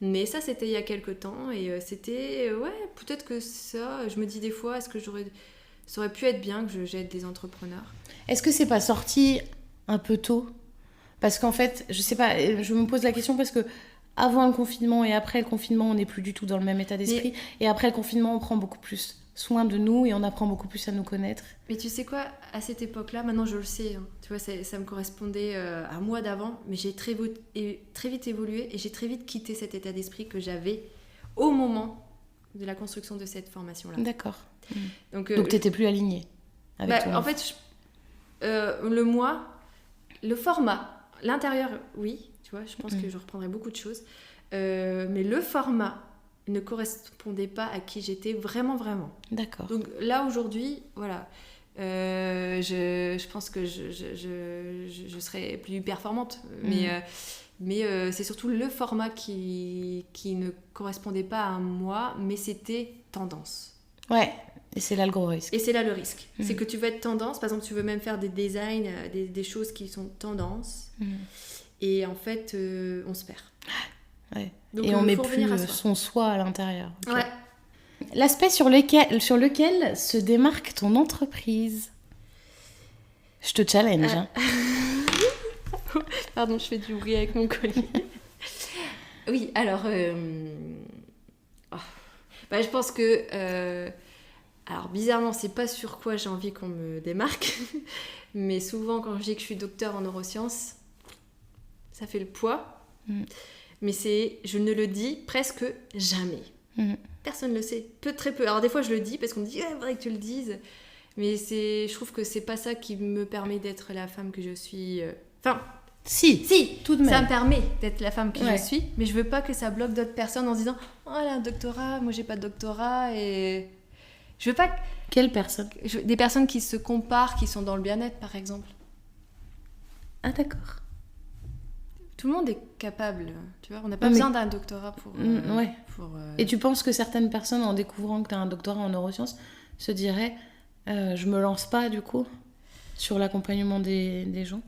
Mais ça, c'était il y a quelques temps. Et c'était... peut-être que ça... Je me dis des fois, est-ce que ça aurait pu être bien que j'aide des entrepreneurs.
Est-ce que c'est pas sorti un peu tôt ? Parce qu'en fait, je sais pas, je me pose la question parce que avant le confinement et après le confinement, on n'est plus du tout dans le même état d'esprit. Et après le confinement, on prend beaucoup plus soin de nous et on apprend beaucoup plus à nous connaître.
Mais tu sais quoi, à cette époque-là, maintenant je le sais, hein, tu vois, ça me correspondait à moi d'avant, mais j'ai très vite évolué et j'ai très vite quitté cet état d'esprit que j'avais au moment de la construction de cette formation-là.
D'accord.
Donc
t'étais plus alignée avec toi.
En fait, le format, l'intérieur, oui, tu vois, je pense que je reprendrai beaucoup de choses, mais le format ne correspondait pas à qui j'étais vraiment.
D'accord.
Donc là, aujourd'hui, voilà, je pense que je serais plus performante, mais c'est surtout le format qui ne correspondait pas à moi, mais c'était tendance.
Ouais, et c'est là le gros risque.
Et c'est là le risque. C'est que tu veux être tendance, par exemple, tu veux même faire des designs, des choses qui sont tendance, et en fait, on se perd.
Ouais.
Donc,
et on met plus son soi à l'intérieur.
Okay. Ouais.
L'aspect sur lequel se démarque ton entreprise. Je te challenge. Hein.
Pardon, je fais du bruit avec mon collier. Oui, alors... je pense que... Alors, bizarrement, c'est pas sur quoi j'ai envie qu'on me démarque. Mais souvent, quand je dis que je suis docteur en neurosciences, ça fait le poids. Mais je ne le dis presque jamais. Personne ne le sait. Très peu. Alors des fois je le dis parce qu'on me dit c'est vrai que tu le dises. Mais je trouve que c'est pas ça qui me permet d'être la femme que je suis. Enfin, si,
tout de même.
Ça me permet d'être la femme que je suis. Mais je veux pas que ça bloque d'autres personnes en se disant oh elle a un doctorat, moi j'ai pas de doctorat. Et je veux pas.
Quelle personne ?
Des personnes qui se comparent, qui sont dans le bien-être par exemple.
Ah d'accord.
Tout le monde est capable, tu vois. On n'a pas besoin d'un doctorat pour...
Et tu penses que certaines personnes, en découvrant que tu as un doctorat en neurosciences, se diraient je me lance pas, du coup, sur l'accompagnement des gens ?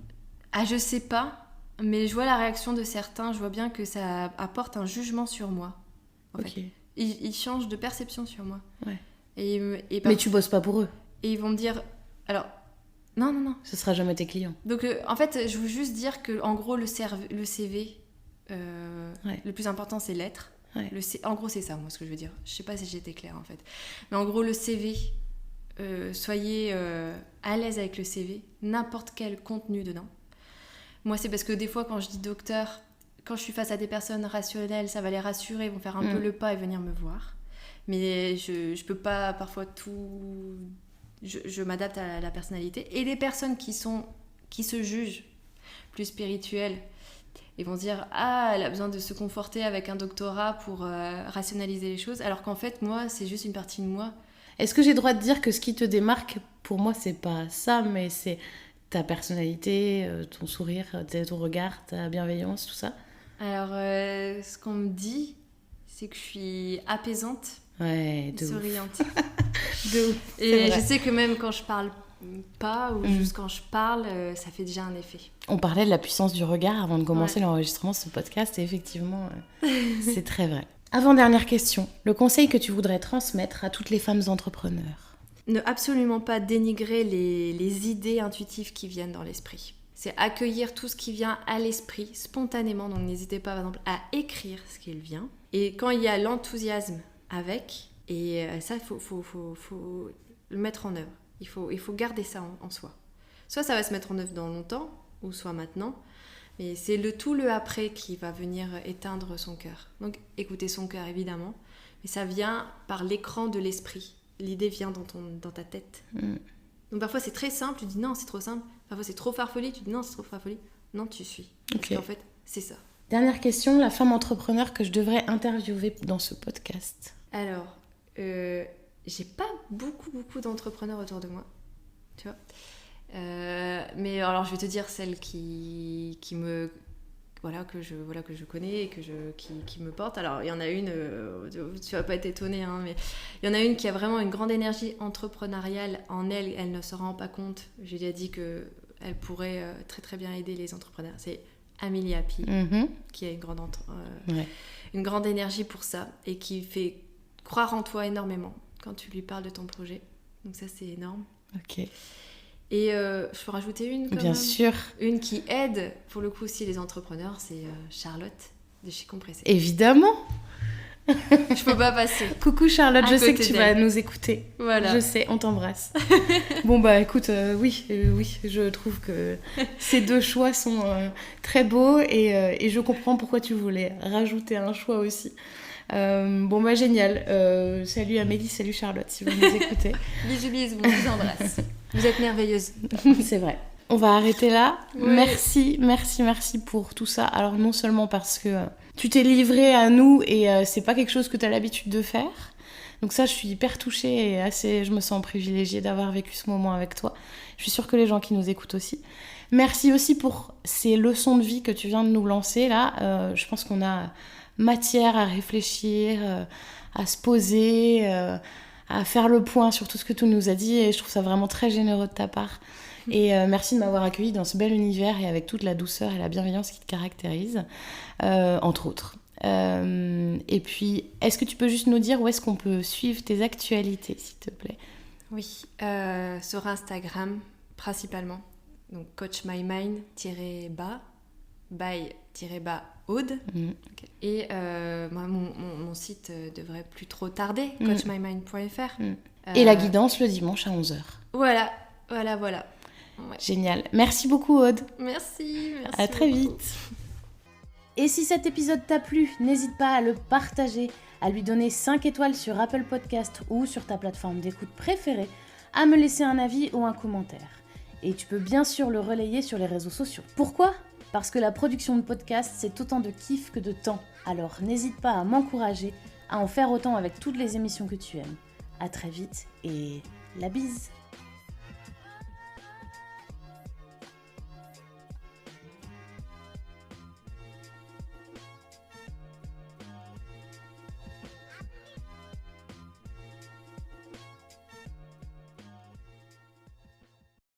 Ah, je sais pas, mais je vois la réaction de certains. Je vois bien que ça apporte un jugement sur moi. En fait. Ils changent de perception sur moi.
Ouais.
Mais
tu bosses pas pour eux.
Et ils vont me dire... Alors... Non.
Ce sera jamais tes clients.
Donc, en fait, je veux juste dire que, en gros, le CV, le plus important, c'est l'être. Ouais. En gros, c'est ça, moi, ce que je veux dire. Je sais pas si j'étais claire, en fait. Mais en gros, le CV, soyez à l'aise avec le CV, n'importe quel contenu dedans. Moi, c'est parce que des fois, quand je dis docteur, quand je suis face à des personnes rationnelles, ça va les rassurer, ils vont faire un peu le pas et venir me voir. Mais je peux pas, parfois, tout... Je m'adapte à la personnalité. Et les personnes qui se jugent plus spirituelles, ils vont se dire « Ah, elle a besoin de se conforter avec un doctorat pour rationaliser les choses. » Alors qu'en fait, moi, c'est juste une partie de moi.
Est-ce que j'ai le droit de dire que ce qui te démarque, pour moi, c'est pas ça, mais c'est ta personnalité, ton sourire, ton regard, ta bienveillance, tout ça ?
Alors, ce qu'on me dit, c'est que je suis apaisante.
Ouais,
souriante.
De ouf.
Et je sais que même quand je parle pas ou juste quand je parle, ça fait déjà un effet.
On parlait de la puissance du regard avant de commencer l'enregistrement de ce podcast et effectivement, c'est très vrai. Avant-dernière question, le conseil que tu voudrais transmettre à toutes les femmes entrepreneurs ?
Ne absolument pas dénigrer les idées intuitives qui viennent dans l'esprit. C'est accueillir tout ce qui vient à l'esprit spontanément, donc n'hésitez pas par exemple à écrire ce qui vient. Et quand il y a l'enthousiasme avec, et ça il faut le mettre en œuvre, il faut garder ça en soi. Soit ça va se mettre en œuvre dans longtemps, ou soit maintenant, mais c'est le après qui va venir éteindre son cœur. Donc écoutez son cœur évidemment, mais ça vient par l'écran de l'esprit, l'idée vient dans ta tête. Donc parfois c'est très simple, tu dis non c'est trop simple, parfois c'est trop farfelu, tu dis non c'est trop farfelu, non tu suis. Parce qu'en fait c'est ça.
Dernière question, la femme entrepreneur que je devrais interviewer dans ce podcast.
Alors, j'ai pas beaucoup d'entrepreneurs autour de moi, tu vois. Mais alors, je vais te dire celle qui me que je connais et qui me porte. Alors, il y en a une, tu vas pas être étonnée, hein, mais il y en a une qui a vraiment une grande énergie entrepreneuriale en elle. Elle ne se rend pas compte. J'ai déjà dit qu'elle pourrait très très bien aider les entrepreneurs. C'est Amélie Happy, qui a une grande énergie pour ça et qui fait croire en toi énormément quand tu lui parles de ton projet. Donc ça, c'est énorme.
Ok.
Et je peux rajouter une quand
Bien
même.
sûr.
Une qui aide, pour le coup aussi, les entrepreneurs, c'est Charlotte de chez Compressé.
Évidemment.
Je peux pas passer.
Coucou Charlotte,
À
je sais
côté
que tu
d'elle.
vas nous écouter.
Voilà.
Je sais, on t'embrasse. Bon bah écoute, oui, je trouve que ces 2 choix sont très beaux et je comprends pourquoi tu voulais rajouter un choix aussi. Bon bah génial. Salut Amélie, salut Charlotte si vous nous écoutez.
Bisous, bisous, on vous embrasse. Vous êtes merveilleuses.
C'est vrai. On va arrêter là.
Oui.
Merci pour tout ça. Alors non seulement parce que tu t'es livrée à nous et c'est pas quelque chose que tu as l'habitude de faire. Donc ça, je suis hyper touchée et je me sens privilégiée d'avoir vécu ce moment avec toi. Je suis sûre que les gens qui nous écoutent aussi. Merci aussi pour ces leçons de vie que tu viens de nous lancer là. Je pense qu'on a matière à réfléchir, à se poser, à faire le point sur tout ce que tu nous as dit et je trouve ça vraiment très généreux de ta part. Et merci de m'avoir accueillie dans ce bel univers et avec toute la douceur et la bienveillance qui te caractérisent, entre autres. Et puis, est-ce que tu peux juste nous dire où est-ce qu'on peut suivre tes actualités, s'il te plaît ?
Oui, sur Instagram principalement. Donc coachmymind-by-aude. Okay. Et moi, mon site devrait plus trop tarder, coachmymind.fr.
Et la guidance le dimanche à 11h.
Voilà. Ouais.
Génial. Merci beaucoup, Aude.
Merci.
À très
beaucoup.
vite. Et si cet épisode t'a plu, n'hésite pas à le partager, à lui donner 5 étoiles sur Apple Podcast ou sur ta plateforme d'écoute préférée, à me laisser un avis ou un commentaire. Et tu peux bien sûr le relayer sur les réseaux sociaux. Pourquoi ? Parce que la production de podcast, c'est autant de kiff que de temps. Alors n'hésite pas à m'encourager, à en faire autant avec toutes les émissions que tu aimes. À très vite et la bise.